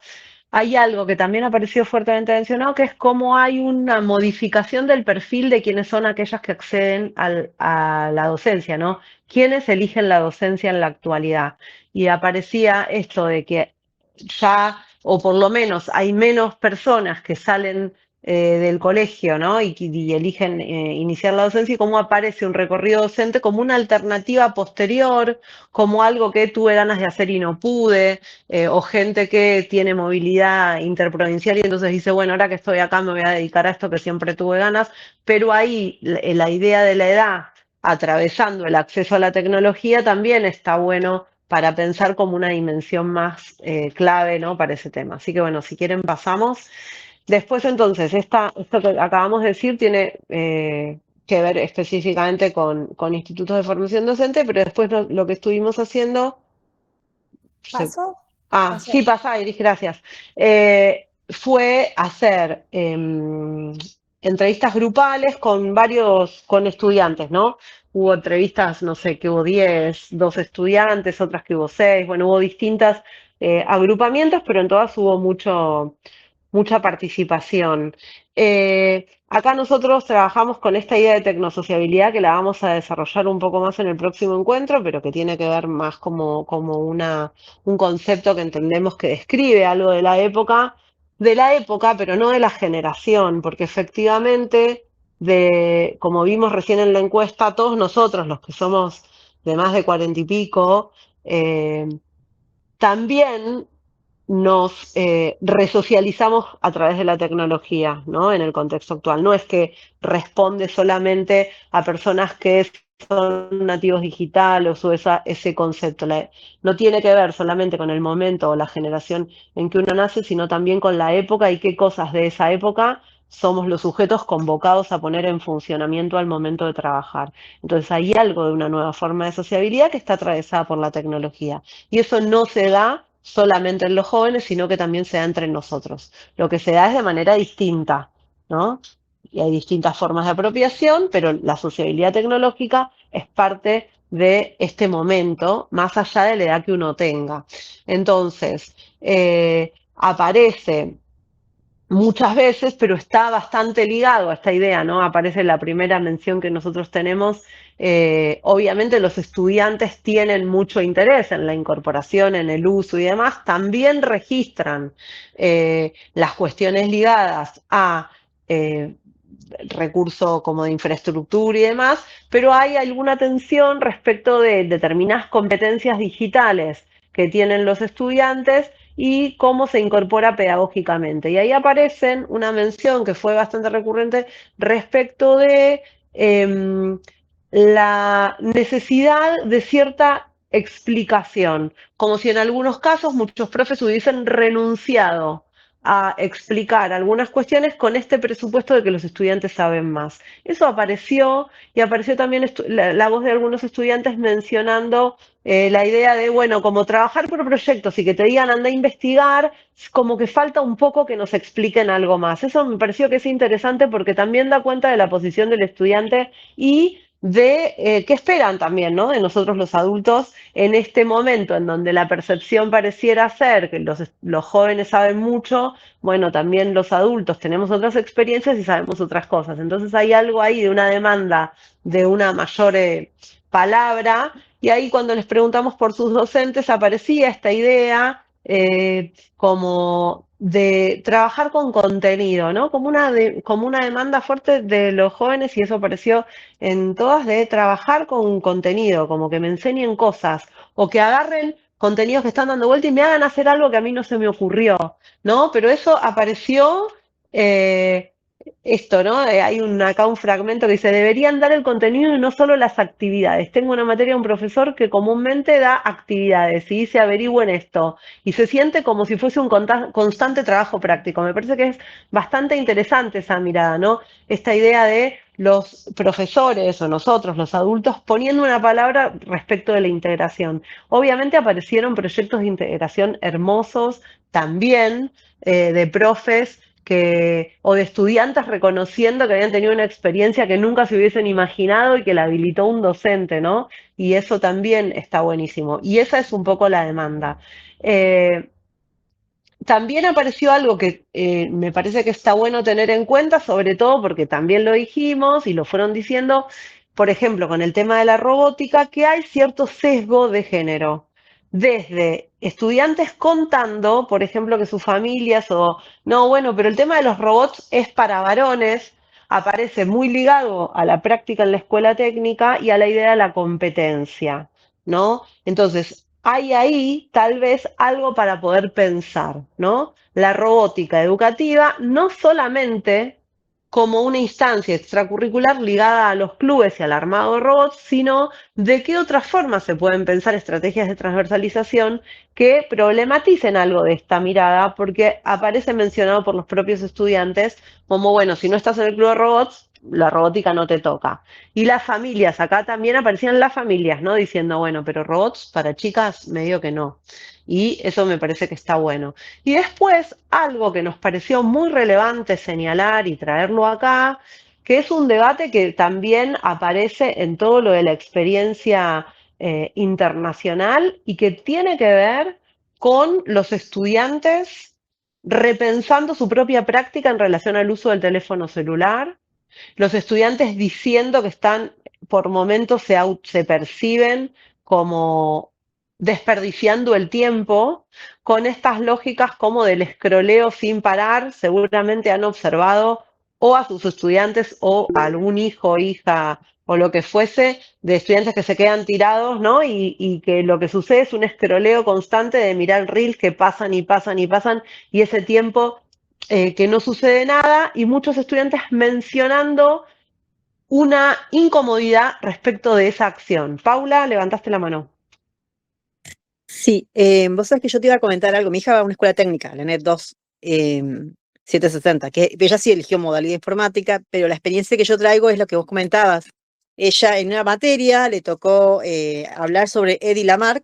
Hay algo que también apareció fuertemente mencionado, que es cómo hay una modificación del perfil de quienes son aquellas que acceden a la docencia, ¿no? ¿Quiénes eligen la docencia en la actualidad? Y aparecía esto de que ya, o por lo menos hay menos personas que salen del colegio, ¿no? Y eligen iniciar la docencia, y cómo aparece un recorrido docente como una alternativa posterior, como algo que tuve ganas de hacer y no pude, o gente que tiene movilidad interprovincial y entonces dice, bueno, ahora que estoy acá me voy a dedicar a esto que siempre tuve ganas, pero ahí la idea de la edad atravesando el acceso a la tecnología también está bueno para pensar como una dimensión más clave, ¿no? Para ese tema. Así que bueno, si quieren pasamos. Después entonces, esto que acabamos de decir tiene que ver específicamente con institutos de formación docente, pero después lo que estuvimos haciendo... ¿Pasó? Pasó. Sí, pasa, Iris, gracias. Fue hacer entrevistas grupales con estudiantes, ¿no? Hubo entrevistas, no sé, que hubo 10, 12 estudiantes, otras que hubo 6, bueno, hubo distintas agrupamientos, pero en todas hubo mucha participación. Acá nosotros trabajamos con esta idea de tecnosociabilidad que la vamos a desarrollar un poco más en el próximo encuentro, pero que tiene que ver más como un concepto que entendemos que describe algo de la época, pero no de la generación, porque efectivamente, como vimos recién en la encuesta, todos nosotros, los que somos de más de 40 y pico, también nos resocializamos a través de la tecnología, ¿no? En el contexto actual. No es que responde solamente a personas que son nativos digitales o ese concepto. No tiene que ver solamente con el momento o la generación en que uno nace, sino también con la época y qué cosas de esa época somos los sujetos convocados a poner en funcionamiento al momento de trabajar. Entonces hay algo de una nueva forma de sociabilidad que está atravesada por la tecnología. Y eso no se da solamente en los jóvenes, sino que también se da entre nosotros. Lo que se da es de manera distinta, ¿no? Y hay distintas formas de apropiación, pero la sociabilidad tecnológica es parte de este momento, más allá de la edad que uno tenga. Entonces, aparece muchas veces, pero está bastante ligado a esta idea, ¿no? Aparece la primera mención que nosotros tenemos. Obviamente los estudiantes tienen mucho interés en la incorporación, en el uso y demás, también registran las cuestiones ligadas a recursos como de infraestructura y demás, pero hay alguna tensión respecto de determinadas competencias digitales que tienen los estudiantes y cómo se incorpora pedagógicamente. Y ahí aparecen una mención que fue bastante recurrente respecto de la necesidad de cierta explicación, como si en algunos casos muchos profes hubiesen renunciado a explicar algunas cuestiones con este presupuesto de que los estudiantes saben más. Eso apareció y apareció también la voz de algunos estudiantes mencionando la idea de, bueno, como trabajar por proyectos y que te digan anda a investigar, como que falta un poco que nos expliquen algo más. Eso me pareció que es interesante porque también da cuenta de la posición del estudiante y de qué esperan también, ¿no? De nosotros los adultos en este momento en donde la percepción pareciera ser que los jóvenes saben mucho, bueno, también los adultos tenemos otras experiencias y sabemos otras cosas. Entonces hay algo ahí de una demanda de una mayor palabra, y ahí cuando les preguntamos por sus docentes aparecía esta idea como de trabajar con contenido, ¿no? Como una demanda fuerte de los jóvenes, y eso apareció en todas, de trabajar con contenido, como que me enseñen cosas o que agarren contenidos que están dando vuelta y me hagan hacer algo que a mí no se me ocurrió, ¿no? Pero eso apareció esto, ¿no? Hay acá un fragmento que dice, deberían dar el contenido y no solo las actividades. Tengo una materia, un profesor que comúnmente da actividades y dice, averigüen esto. Y se siente como si fuese un constante trabajo práctico. Me parece que es bastante interesante esa mirada, ¿no? Esta idea de los profesores o nosotros, los adultos, poniendo una palabra respecto de la integración. Obviamente aparecieron proyectos de integración hermosos también, de profes o de estudiantes reconociendo que habían tenido una experiencia que nunca se hubiesen imaginado y que la habilitó un docente, ¿no? Y eso también está buenísimo. Y esa es un poco la demanda. También apareció algo que me parece que está bueno tener en cuenta, sobre todo porque también lo dijimos y lo fueron diciendo, por ejemplo, con el tema de la robótica, que hay cierto sesgo de género. Desde estudiantes contando, por ejemplo, que sus familias no, bueno, pero el tema de los robots es para varones, aparece muy ligado a la práctica en la escuela técnica y a la idea de la competencia, ¿no? Entonces, hay ahí tal vez algo para poder pensar, ¿no? La robótica educativa no solamente como una instancia extracurricular ligada a los clubes y al armado de robots, sino de qué otras formas se pueden pensar estrategias de transversalización que problematicen algo de esta mirada, porque aparece mencionado por los propios estudiantes como, bueno, si no estás en el club de robots, la robótica no te toca. Y las familias, acá también aparecían las familias, ¿no? Diciendo, bueno, pero robots para chicas medio que no. Y eso me parece que está bueno. Y después, algo que nos pareció muy relevante señalar y traerlo acá, que es un debate que también aparece en todo lo de la experiencia internacional y que tiene que ver con los estudiantes repensando su propia práctica en relación al uso del teléfono celular, los estudiantes diciendo que están, por momentos se perciben como desperdiciando el tiempo con estas lógicas como del escroleo sin parar. Seguramente han observado o a sus estudiantes o a algún hijo o hija o lo que fuese, de estudiantes que se quedan tirados, ¿no? Y que lo que sucede es un escroleo constante de mirar reels que pasan y pasan y pasan, y ese tiempo que no sucede nada, y muchos estudiantes mencionando una incomodidad respecto de esa acción. Paula, levantaste la mano. Sí, vos sabés que yo te iba a comentar algo. Mi hija va a una escuela técnica, la NET 2, 760, que ella sí eligió modalidad informática, pero la experiencia que yo traigo es lo que vos comentabas. Ella en una materia le tocó hablar sobre Eddie Lamarck,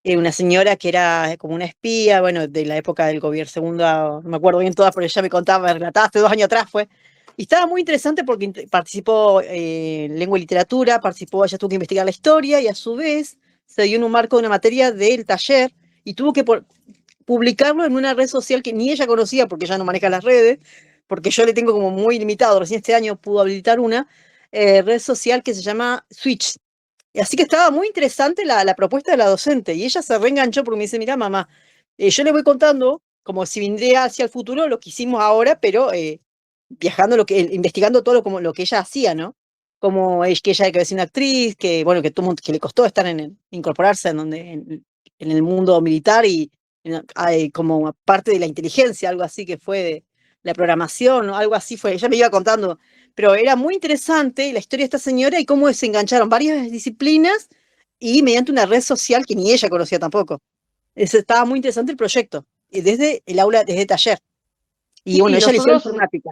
una señora que era como una espía, bueno, de la época del gobierno segundo, no me acuerdo bien todas, pero ella me contaba, me relataba, hace 2 años atrás fue. Y estaba muy interesante porque participó en lengua y literatura, participó, ella tuvo que investigar la historia y a su vez se dio en un marco de una materia del taller y tuvo que publicarlo en una red social que ni ella conocía porque ella no maneja las redes, porque yo le tengo como muy limitado, recién este año pudo habilitar una red social que se llama Switch. Así que estaba muy interesante la propuesta de la docente y ella se reenganchó porque me dice, mira mamá, yo le voy contando como si vindría hacia el futuro lo que hicimos ahora, pero viajando, investigando todo lo que ella hacía, ¿no? Como es que ella que es una actriz, que bueno, que le costó estar incorporarse en el mundo militar y como parte de la inteligencia, algo así que fue de la programación, ¿no? Algo así fue, ella me iba contando, pero era muy interesante la historia de esta señora y cómo se engancharon varias disciplinas y mediante una red social que ni ella conocía tampoco. Estaba muy interesante el proyecto, desde el aula, desde el taller. Y bueno, ella le hizo informática.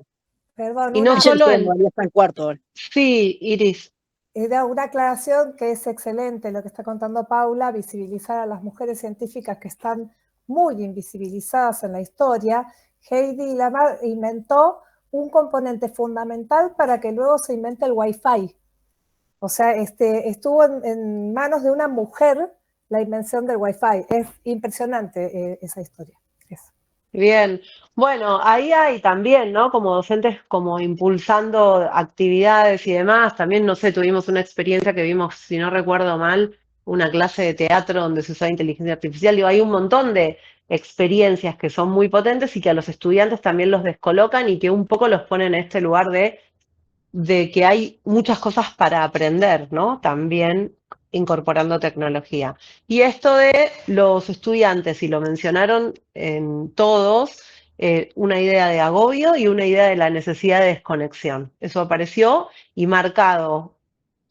Perdón, y no solo está en cuarto ahora. Sí, Iris. Da una aclaración que es excelente lo que está contando Paula, visibilizar a las mujeres científicas que están muy invisibilizadas en la historia. Heidi Lamarck inventó un componente fundamental para que luego se invente el Wi-Fi. O sea, estuvo en manos de una mujer la invención del Wi-Fi. Es impresionante esa historia. Eso. Bien, bueno, ahí hay también, ¿no? Como docentes, como impulsando actividades y demás. También, no sé, tuvimos una experiencia que vimos, si no recuerdo mal, una clase de teatro donde se usaba inteligencia artificial. Digo, hay un montón de experiencias que son muy potentes y que a los estudiantes también los descolocan y que un poco los ponen en este lugar de que hay muchas cosas para aprender, ¿no? También incorporando tecnología. Y esto de los estudiantes, y lo mencionaron en todos, una idea de agobio y una idea de la necesidad de desconexión. Eso apareció y marcado,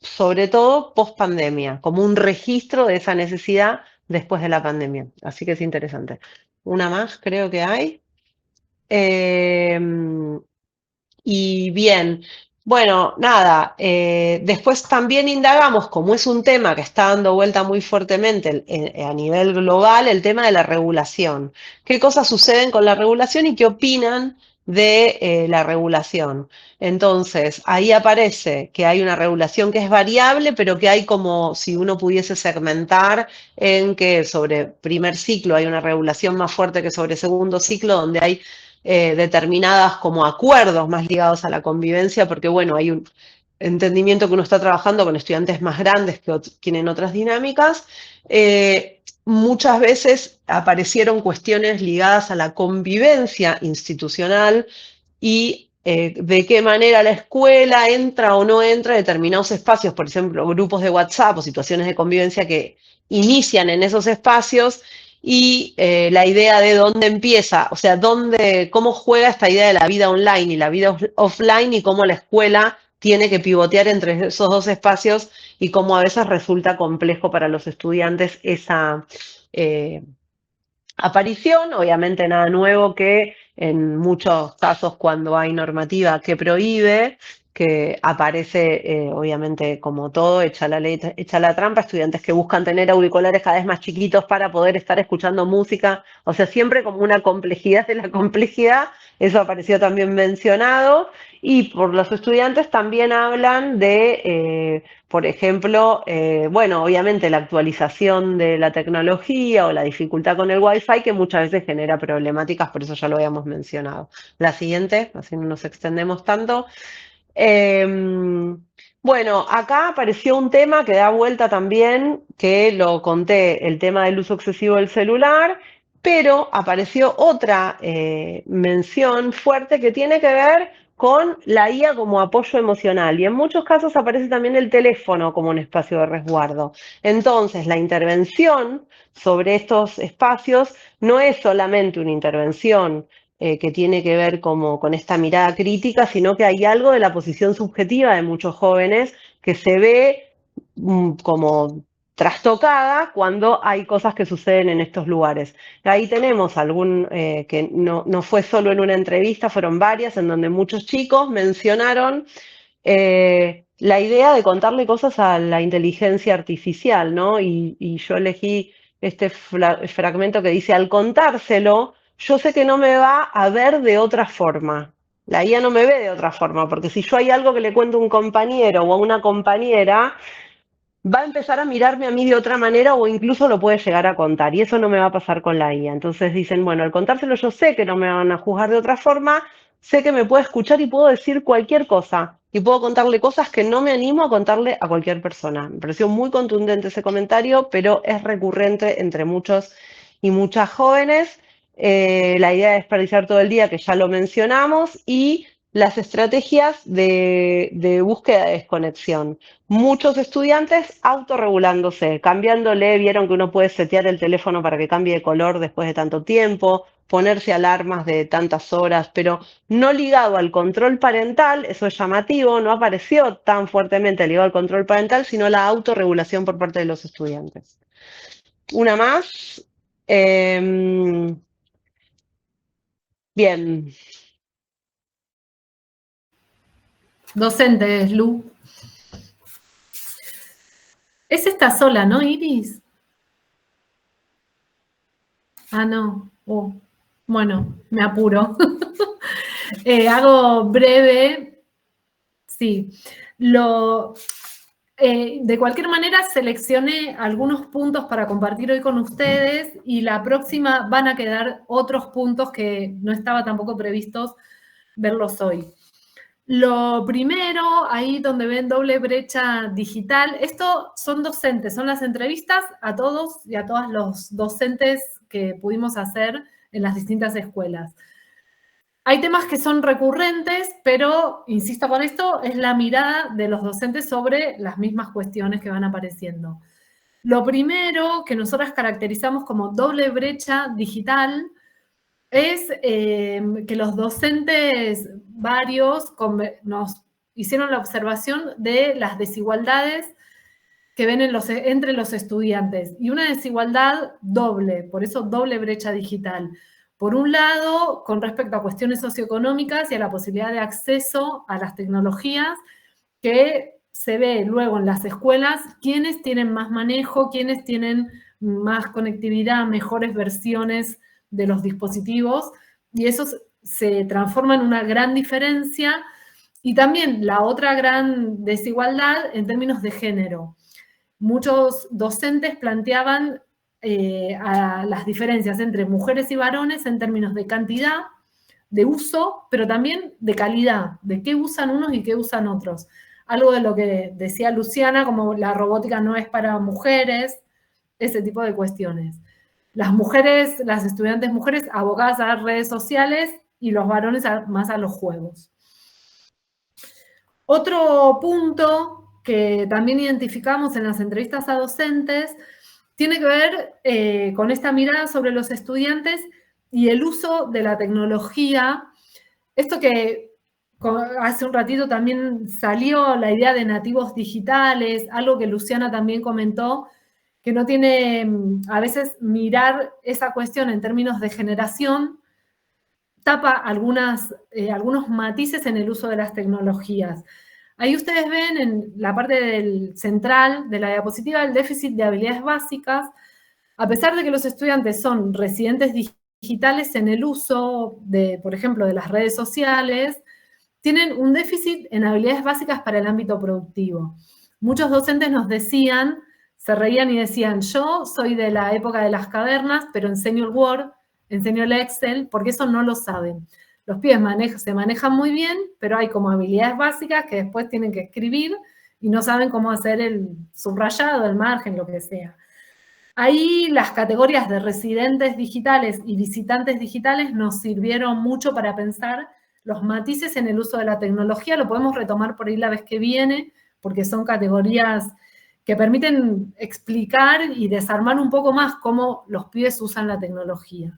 sobre todo post pandemia, como un registro de esa necesidad después de la pandemia. Así que es interesante. Una más creo que hay. Y bien, bueno, nada, después también indagamos, como es un tema que está dando vuelta muy fuertemente a nivel global, el tema de la regulación. ¿Qué cosas suceden con la regulación y qué opinan de la regulación? Entonces, ahí aparece que hay una regulación que es variable, pero que hay como si uno pudiese segmentar en que sobre primer ciclo hay una regulación más fuerte que sobre segundo ciclo, donde hay determinadas como acuerdos más ligados a la convivencia, porque bueno, hay un entendimiento que uno está trabajando con estudiantes más grandes que tienen otras dinámicas. Muchas veces aparecieron cuestiones ligadas a la convivencia institucional y de qué manera la escuela entra o no entra en determinados espacios, por ejemplo, grupos de WhatsApp o situaciones de convivencia que inician en esos espacios y la idea de dónde empieza, o sea, cómo juega esta idea de la vida online y la vida offline y cómo la escuela tiene que pivotear entre esos dos espacios y cómo a veces resulta complejo para los estudiantes esa aparición. Obviamente nada nuevo que en muchos casos cuando hay normativa que prohíbe, que aparece, obviamente, como todo, echa la ley, echa la trampa, estudiantes que buscan tener auriculares cada vez más chiquitos para poder estar escuchando música, o sea, siempre como una complejidad de la complejidad, eso apareció también mencionado, y por los estudiantes también hablan de, por ejemplo, bueno, obviamente la actualización de la tecnología o la dificultad con el Wi-Fi, que muchas veces genera problemáticas, por eso ya lo habíamos mencionado. La siguiente, así no nos extendemos tanto. Bueno, acá apareció un tema que da vuelta también, que lo conté, el tema del uso excesivo del celular, pero apareció otra mención fuerte que tiene que ver con la IA como apoyo emocional y en muchos casos aparece también el teléfono como un espacio de resguardo. Entonces, la intervención sobre estos espacios no es solamente una intervención que tiene que ver como con esta mirada crítica, sino que hay algo de la posición subjetiva de muchos jóvenes que se ve como trastocada cuando hay cosas que suceden en estos lugares. Ahí tenemos algún, que no fue solo en una entrevista, fueron varias, en donde muchos chicos mencionaron la idea de contarle cosas a la inteligencia artificial, ¿no? Y yo elegí este fragmento que dice, al contárselo, yo sé que no me va a ver de otra forma. La IA no me ve de otra forma, porque si yo hay algo que le cuento a un compañero o a una compañera, va a empezar a mirarme a mí de otra manera o incluso lo puede llegar a contar. Y eso no me va a pasar con la IA. Entonces dicen, bueno, al contárselo yo sé que no me van a juzgar de otra forma, sé que me puede escuchar y puedo decir cualquier cosa. Y puedo contarle cosas que no me animo a contarle a cualquier persona. Me pareció muy contundente ese comentario, pero es recurrente entre muchos y muchas jóvenes. La idea de desperdiciar todo el día, que ya lo mencionamos, y las estrategias de búsqueda de desconexión. Muchos estudiantes autorregulándose, cambiándole, vieron que uno puede setear el teléfono para que cambie de color después de tanto tiempo, ponerse alarmas de tantas horas, pero no ligado al control parental, eso es llamativo, no apareció tan fuertemente ligado al control parental, sino la autorregulación por parte de los estudiantes. Una más. Bien. Docentes, Lu. Es esta sola, ¿no, Iris? Ah, no. Bueno, me apuro. Hago breve. Sí. De cualquier manera, seleccioné algunos puntos para compartir hoy con ustedes y la próxima van a quedar otros puntos que no estaba tampoco previstos verlos hoy. Lo primero, ahí donde ven doble brecha digital, esto son docentes, son las entrevistas a todos y a todas los docentes que pudimos hacer en las distintas escuelas. Hay temas que son recurrentes, pero, insisto con esto, es la mirada de los docentes sobre las mismas cuestiones que van apareciendo. Lo primero que nosotras caracterizamos como doble brecha digital es que los docentes varios nos hicieron la observación de las desigualdades que ven entre los estudiantes. Y una desigualdad doble, por eso doble brecha digital. Por un lado, con respecto a cuestiones socioeconómicas y a la posibilidad de acceso a las tecnologías, que se ve luego en las escuelas quiénes tienen más manejo, quiénes tienen más conectividad, mejores versiones de los dispositivos, y eso se transforma en una gran diferencia. Y también la otra gran desigualdad en términos de género. Muchos docentes planteaban a las diferencias entre mujeres y varones en términos de cantidad, de uso, pero también de calidad, de qué usan unos y qué usan otros. Algo de lo que decía Luciana, como la robótica no es para mujeres, ese tipo de cuestiones. Las mujeres, las estudiantes mujeres abocadas a las redes sociales y los varones más a los juegos. Otro punto que también identificamos en las entrevistas a docentes tiene que ver con esta mirada sobre los estudiantes y el uso de la tecnología. Esto que hace un ratito también salió, la idea de nativos digitales, algo que Luciana también comentó, que no tiene, a veces mirar esa cuestión en términos de generación, tapa algunos matices en el uso de las tecnologías. Ahí ustedes ven en la parte central de la diapositiva el déficit de habilidades básicas, a pesar de que los estudiantes son residentes digitales en el uso de, por ejemplo, de las redes sociales, tienen un déficit en habilidades básicas para el ámbito productivo. Muchos docentes nos decían, se reían y decían, yo soy de la época de las cavernas, pero enseño el Word, enseño el Excel, porque eso no lo saben. Los pibes se manejan muy bien, pero hay como habilidades básicas que después tienen que escribir y no saben cómo hacer el subrayado, el margen, lo que sea. Ahí las categorías de residentes digitales y visitantes digitales nos sirvieron mucho para pensar los matices en el uso de la tecnología. Lo podemos retomar por ahí la vez que viene, porque son categorías que permiten explicar y desarmar un poco más cómo los pibes usan la tecnología.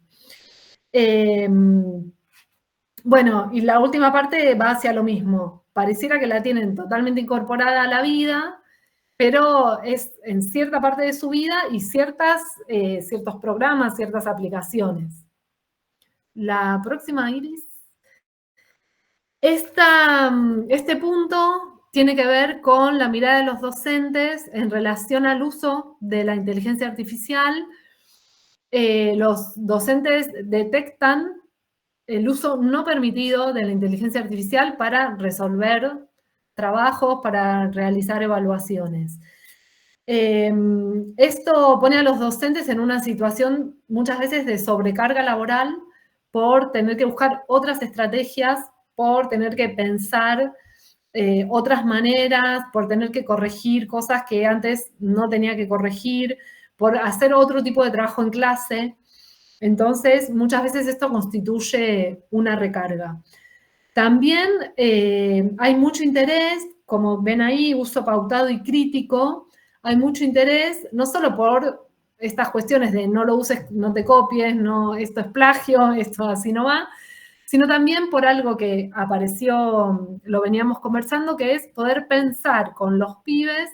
Bueno, y la última parte va hacia lo mismo. Pareciera que la tienen totalmente incorporada a la vida, pero es en cierta parte de su vida y ciertos programas, ciertas aplicaciones. La próxima, Iris. Este punto tiene que ver con la mirada de los docentes en relación al uso de la inteligencia artificial. Los docentes detectan el uso no permitido de la inteligencia artificial para resolver trabajos, para realizar evaluaciones. Esto pone a los docentes en una situación muchas veces de sobrecarga laboral por tener que buscar otras estrategias, por tener que pensar otras maneras, por tener que corregir cosas que antes no tenía que corregir, por hacer otro tipo de trabajo en clase. Entonces, muchas veces esto constituye una recarga. También hay mucho interés, como ven ahí, uso pautado y crítico, hay mucho interés, no solo por estas cuestiones de no lo uses, no te copies, no, esto es plagio, esto así no va, sino también por algo que apareció, lo veníamos conversando, que es poder pensar con los pibes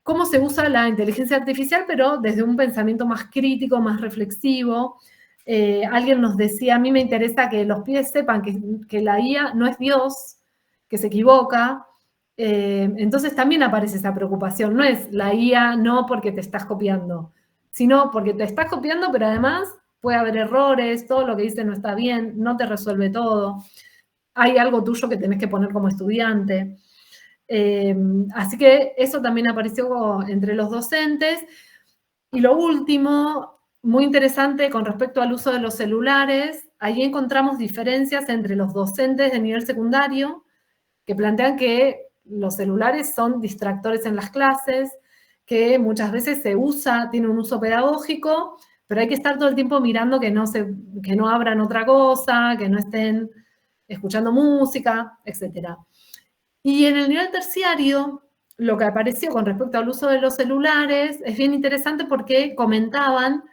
cómo se usa la inteligencia artificial, pero desde un pensamiento más crítico, más reflexivo. Alguien nos decía, a mí me interesa que los pibes sepan que la IA no es Dios, que se equivoca. Entonces también aparece esa preocupación. No es la IA no porque te estás copiando, sino porque te estás copiando, pero además puede haber errores, todo lo que dice no está bien, no te resuelve todo. Hay algo tuyo que tenés que poner como estudiante. Así que eso también apareció entre los docentes. Y lo último, muy interesante con respecto al uso de los celulares, ahí encontramos diferencias entre los docentes de nivel secundario, que plantean que los celulares son distractores en las clases, que muchas veces tiene un uso pedagógico, pero hay que estar todo el tiempo mirando que no abran otra cosa, que no estén escuchando música, etc. Y en el nivel terciario, lo que apareció con respecto al uso de los celulares es bien interesante porque comentaban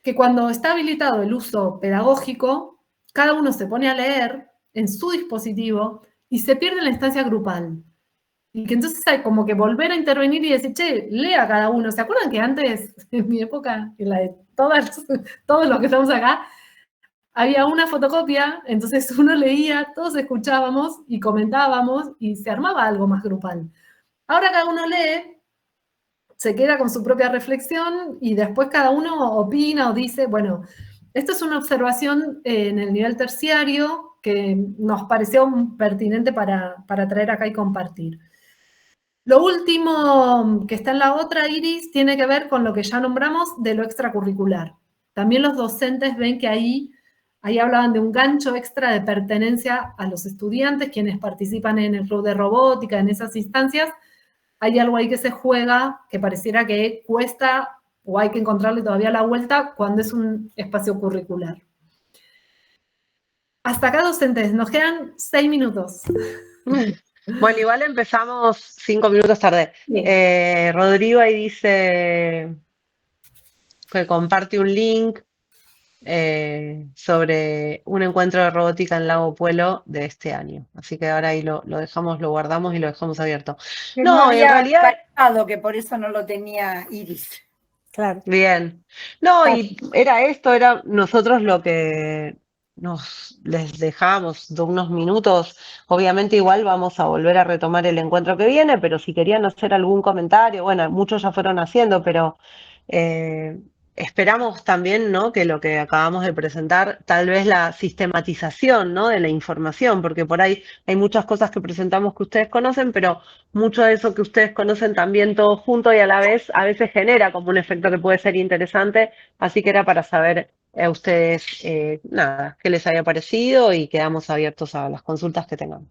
que cuando está habilitado el uso pedagógico, cada uno se pone a leer en su dispositivo y se pierde la instancia grupal. Y que entonces hay como que volver a intervenir y decir, che, lea cada uno. ¿Se acuerdan que antes, en mi época, en la de todos los que estamos acá, había una fotocopia, entonces uno leía, todos escuchábamos y comentábamos y se armaba algo más grupal. Ahora cada uno lee, se queda con su propia reflexión y después cada uno opina o dice, bueno, esto es una observación en el nivel terciario que nos pareció pertinente para traer acá y compartir. Lo último que está en la otra, Iris, tiene que ver con lo que ya nombramos de lo extracurricular. También los docentes ven que ahí hablaban de un gancho extra de pertenencia a los estudiantes, quienes participan en el club de robótica, en esas instancias. Hay algo ahí que se juega, que pareciera que cuesta o hay que encontrarle todavía la vuelta cuando es un espacio curricular. Hasta acá, docentes, nos quedan 6 minutos. Bueno, igual empezamos 5 minutos tarde. Rodrigo ahí dice que comparte un link sobre un encuentro de robótica en Lago Puelo de este año. Así que ahora ahí lo dejamos, lo guardamos y lo dejamos abierto. Que No, había en realidad... actualizado, que por eso no lo tenía Iris. Claro. Bien. No, y era nosotros lo que les dejamos de unos minutos. Obviamente igual vamos a volver a retomar el encuentro que viene, pero si querían hacer algún comentario, bueno, muchos ya fueron haciendo, pero esperamos también, ¿no?, que lo que acabamos de presentar, tal vez la sistematización, ¿no?, de la información, porque por ahí hay muchas cosas que presentamos que ustedes conocen, pero mucho de eso que ustedes conocen también todo junto y a la vez a veces genera como un efecto que puede ser interesante, así que era para saber a ustedes, nada, qué les había parecido y quedamos abiertos a las consultas que tengan.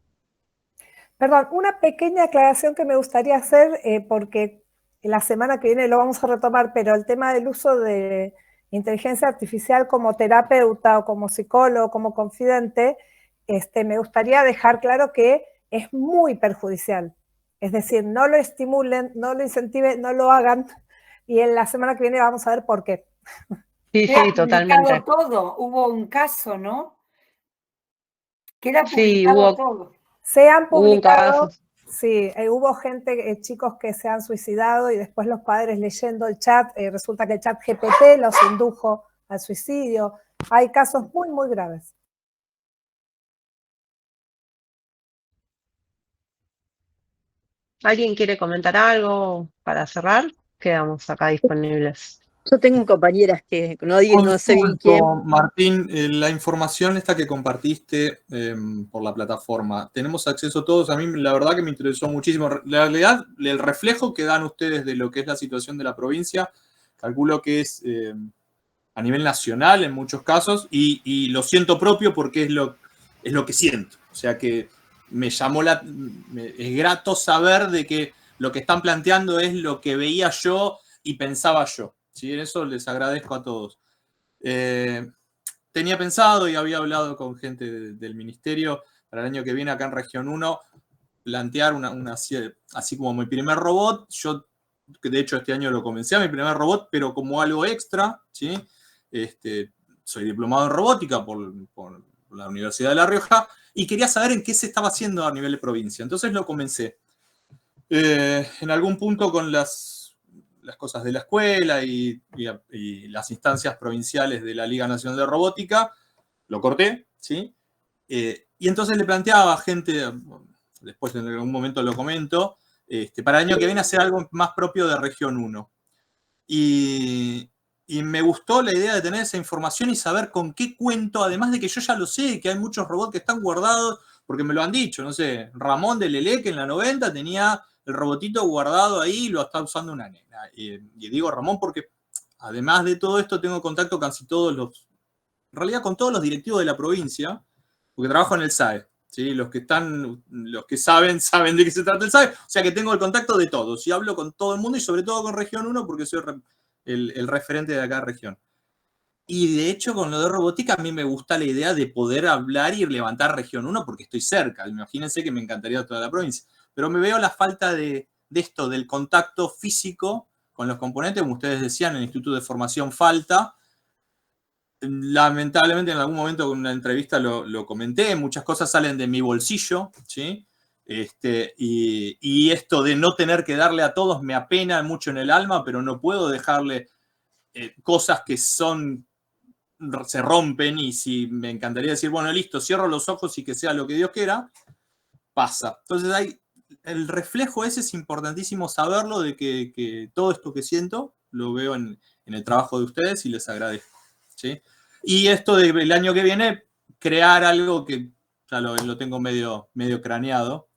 Perdón, una pequeña aclaración que me gustaría hacer, porque la semana que viene lo vamos a retomar, pero el tema del uso de inteligencia artificial como terapeuta o como psicólogo, como confidente, me gustaría dejar claro que es muy perjudicial. Es decir, no lo estimulen, no lo incentiven, no lo hagan, y en la semana que viene vamos a ver por qué. Sí, sí, totalmente. Todo, hubo un caso, ¿no? Queda Sí, publicado todo. Se han hubo un publicado, caso. sí, hubo gente, chicos que se han suicidado y después los padres leyendo el chat, resulta que el chat GPT los indujo al suicidio. Hay casos muy, muy graves. ¿Alguien quiere comentar algo para cerrar? Quedamos acá disponibles. Yo tengo compañeras que no sé bien quién. Martín, la información esta que compartiste por la plataforma, ¿tenemos acceso todos? A mí la verdad que me interesó muchísimo. La realidad, el reflejo que dan ustedes de lo que es la situación de la provincia, calculo que es a nivel nacional en muchos casos, y lo siento propio porque es lo que siento. O sea que es grato saber de que lo que están planteando es lo que veía yo y pensaba yo. ¿Sí? En eso les agradezco a todos. Tenía pensado y había hablado con gente del ministerio para el año que viene acá en Región 1 plantear así como mi primer robot. Yo, de hecho, este año lo comencé a mi primer robot, pero como algo extra, ¿sí? Soy diplomado en robótica por la Universidad de La Rioja y quería saber en qué se estaba haciendo a nivel de provincia. Entonces lo comencé. En algún punto con las cosas de la escuela y las instancias provinciales de la Liga Nacional de Robótica, lo corté, ¿sí? Y entonces le planteaba a gente, después en algún momento lo comento, para el año que viene hacer algo más propio de Región 1. Y me gustó la idea de tener esa información y saber con qué cuento, además de que yo ya lo sé, que hay muchos robots que están guardados, porque me lo han dicho, no sé, Ramón de Lele, que en la 90 tenía el robotito guardado ahí y lo está usando una nena. Y digo Ramón porque, además de todo esto, tengo contacto casi en realidad con todos los directivos de la provincia, porque trabajo en el SAE. ¿Sí? Los que saben de qué se trata el SAE. O sea que tengo el contacto de todos y hablo con todo el mundo y sobre todo con Región 1 porque soy el referente de acá de región. Y de hecho con lo de robótica a mí me gusta la idea de poder hablar y levantar Región 1 porque estoy cerca. Imagínense que me encantaría toda la provincia. Pero me veo la falta de esto, del contacto físico con los componentes, como ustedes decían, en el Instituto de Formación falta. lamentablemente en algún momento en una entrevista lo comenté, muchas cosas salen de mi bolsillo, ¿sí? Y esto de no tener que darle a todos me apena mucho en el alma, pero no puedo dejarle cosas que se rompen, y si me encantaría decir, bueno, listo, cierro los ojos y que sea lo que Dios quiera, pasa. Entonces el reflejo ese es importantísimo saberlo, de que todo esto que siento lo veo en el trabajo de ustedes y les agradezco, ¿sí? Y esto del año que viene, crear algo que ya lo tengo medio craneado,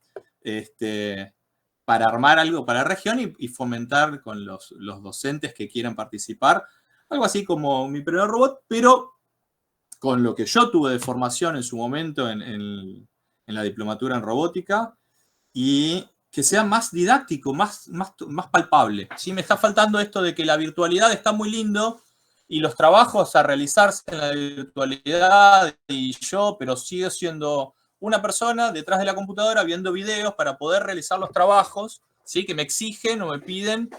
para armar algo para la región y fomentar con los docentes que quieran participar, algo así como mi primer robot, pero con lo que yo tuve de formación en su momento en la diplomatura en robótica, y que sea más didáctico, más palpable. ¿Sí? Me está faltando esto de que la virtualidad está muy lindo y los trabajos a realizarse en la virtualidad, pero sigo siendo una persona detrás de la computadora viendo videos para poder realizar los trabajos, ¿sí? Que me exigen o me piden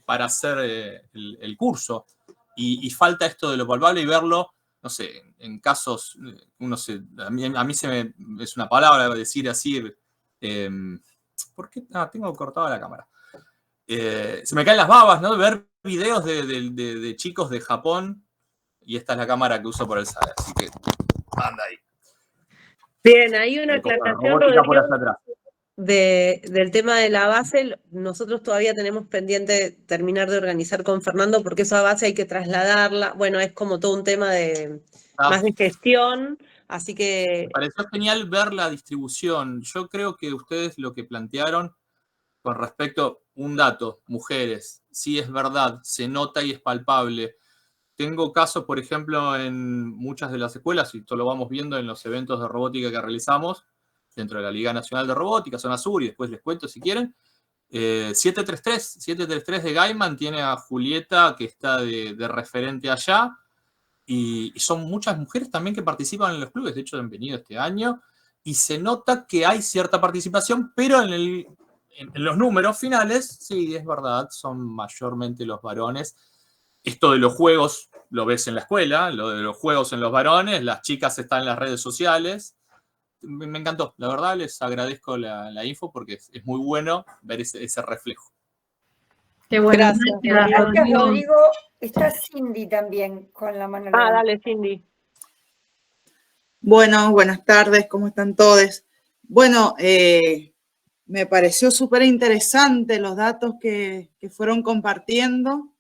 para hacer el curso. Y falta esto de lo palpable y verlo, no sé, en casos, a mí es una palabra decir así, ¿por qué? Tengo cortada la cámara. Se me caen las babas, ¿no? Ver videos de chicos de Japón, y esta es la cámara que uso por el SAE, así que anda ahí. Bien, hay una aclaración, Rodrigo, del tema de la base. Nosotros todavía tenemos pendiente terminar de organizar con Fernando, porque esa base hay que trasladarla. Bueno, es como todo un tema más de gestión, así que... Me pareció genial ver la distribución. Yo creo que ustedes lo que plantearon con respecto, un dato, mujeres, sí es verdad, se nota y es palpable. Tengo casos, por ejemplo, en muchas de las escuelas, y esto lo vamos viendo en los eventos de robótica que realizamos dentro de la Liga Nacional de Robótica, Zona Sur, y después les cuento si quieren. 733 de Gaiman tiene a Julieta, que está de referente allá, y son muchas mujeres también que participan en los clubes. De hecho, han venido este año, y se nota que hay cierta participación, pero en los números finales, sí, es verdad, son mayormente los varones. Esto de los juegos lo ves en la escuela, lo de los juegos en los varones, las chicas están en las redes sociales. Me encantó, la verdad les agradezco la info, porque es muy bueno ver ese reflejo. Qué bueno. Gracias, Rodrigo. Está Cindy también con la mano levantada. Dale, Cindy. Bueno, buenas tardes, ¿cómo están todos? Bueno, me pareció súper interesante los datos que fueron compartiendo.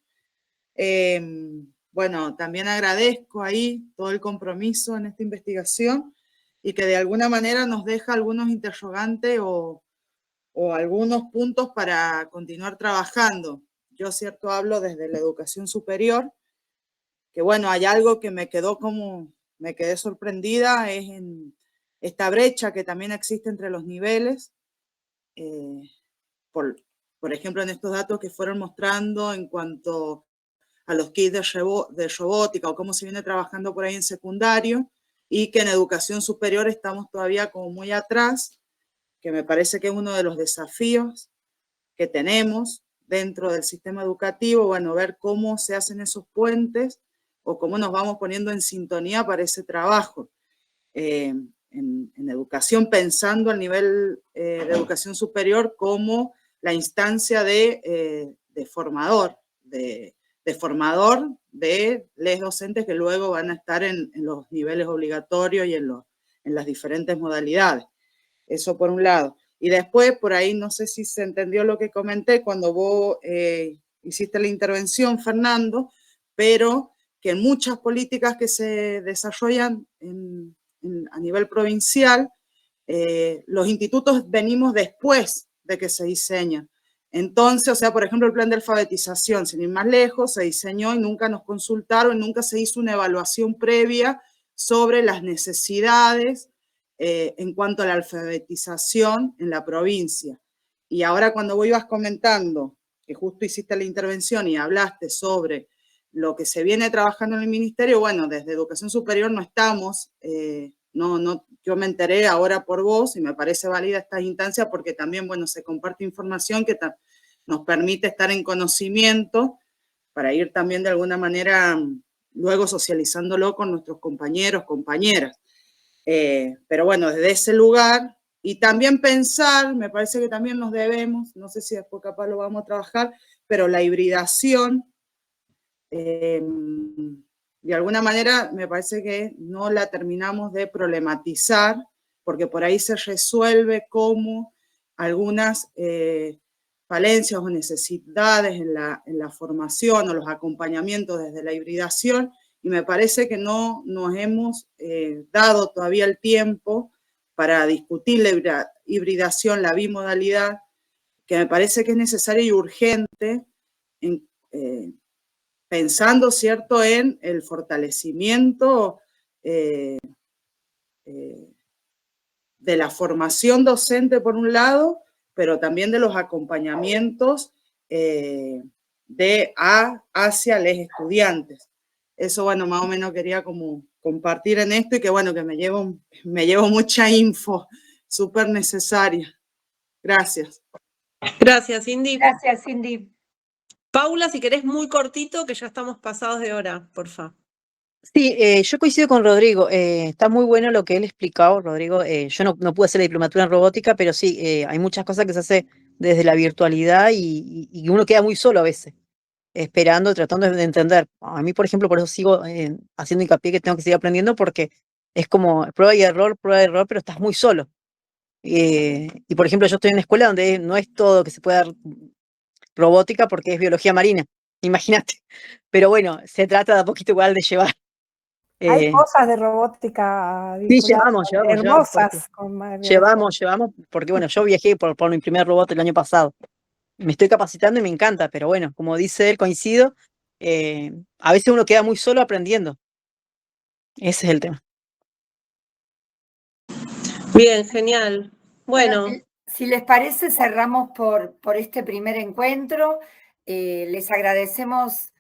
Bueno, también agradezco ahí todo el compromiso en esta investigación, y que de alguna manera nos deja algunos interrogantes o algunos puntos para continuar trabajando. Yo, cierto, hablo desde la educación superior, que bueno, hay algo que me quedé sorprendida, es en esta brecha que también existe entre los niveles. Por ejemplo, en estos datos que fueron mostrando en cuanto a los kits de robótica o cómo se viene trabajando por ahí en secundario, y que en educación superior estamos todavía como muy atrás, que me parece que es uno de los desafíos que tenemos dentro del sistema educativo, bueno, ver cómo se hacen esos puentes o cómo nos vamos poniendo en sintonía para ese trabajo. En educación, pensando al nivel de educación superior como la instancia de formador, de les docentes que luego van a estar en los niveles obligatorios y en las diferentes modalidades. Eso por un lado. Y después, por ahí, no sé si se entendió lo que comenté cuando vos hiciste la intervención, Fernando, pero que en muchas políticas que se desarrollan a nivel provincial, los institutos venimos después de que se diseñan. Entonces, o sea, por ejemplo, el plan de alfabetización, sin ir más lejos, se diseñó y nunca nos consultaron, nunca se hizo una evaluación previa sobre las necesidades en cuanto a la alfabetización en la provincia. Y ahora cuando vos ibas comentando, que justo hiciste la intervención y hablaste sobre lo que se viene trabajando en el ministerio, bueno, desde educación superior no estamos, yo me enteré ahora por vos y me parece válida esta instancia porque también, bueno, se comparte información que nos permite estar en conocimiento para ir también de alguna manera luego socializándolo con nuestros compañeros, compañeras. Pero bueno, desde ese lugar, y también pensar, me parece que también nos debemos, no sé si después capaz lo vamos a trabajar, pero la hibridación, de alguna manera me parece que no la terminamos de problematizar, porque por ahí se resuelve cómo algunas falencias o necesidades en la formación o los acompañamientos desde la hibridación, y me parece que no nos hemos dado todavía el tiempo para discutir la hibridación, la bimodalidad, que me parece que es necesaria y urgente, pensando, ¿cierto?, en el fortalecimiento de la formación docente por un lado, pero también de los acompañamientos hacia los estudiantes. Eso, bueno, más o menos quería como compartir en esto, y que bueno, que me llevo mucha info súper necesaria. Gracias. Gracias, Cindy. Gracias, Cindy. Paula, si querés muy cortito, que ya estamos pasados de hora, porfa. Sí, yo coincido con Rodrigo. Está muy bueno lo que él explicado, Rodrigo. Yo no pude hacer la diplomatura en robótica, pero sí, hay muchas cosas que se hace desde la virtualidad y uno queda muy solo a veces, esperando, tratando de entender. A mí, por ejemplo, por eso sigo haciendo hincapié que tengo que seguir aprendiendo, porque es como prueba y error, pero estás muy solo. Y por ejemplo, yo estoy en una escuela donde no es todo que se pueda dar robótica porque es biología marina, imagínate. Pero bueno, se trata de a poquito igual de llevar. Hay cosas de robótica Sí, vinculadas, hermosas. Llevamos, porque bueno, yo viajé por mi primer robot el año pasado. Me estoy capacitando y me encanta, pero bueno, como dice él, coincido, a veces uno queda muy solo aprendiendo. Ese es el tema. Bien, genial. Bueno. Si les parece, cerramos por este primer encuentro. Les agradecemos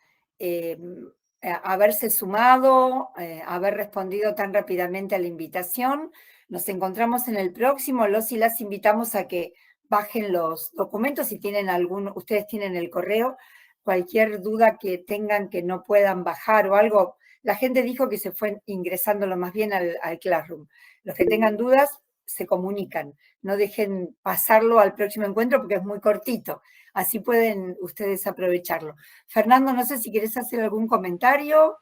haberse sumado, haber respondido tan rápidamente a la invitación. Nos encontramos en el próximo. Los y las invitamos a que bajen los documentos si tienen ustedes tienen el correo. Cualquier duda que tengan que no puedan bajar o algo, la gente dijo que se fue ingresándolo más bien al Classroom. Los que tengan dudas se comunican, no dejen pasarlo al próximo encuentro porque es muy cortito, así pueden ustedes aprovecharlo. Fernando, no sé si quieres hacer algún comentario.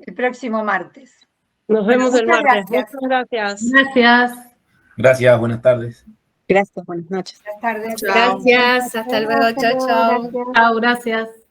El próximo martes. Nos vemos el martes. Gracias. Muchas gracias. Gracias. Gracias, buenas tardes. Gracias, buenas noches. Buenas tardes. Chao. Gracias, hasta luego, chao, chao. Chao, gracias.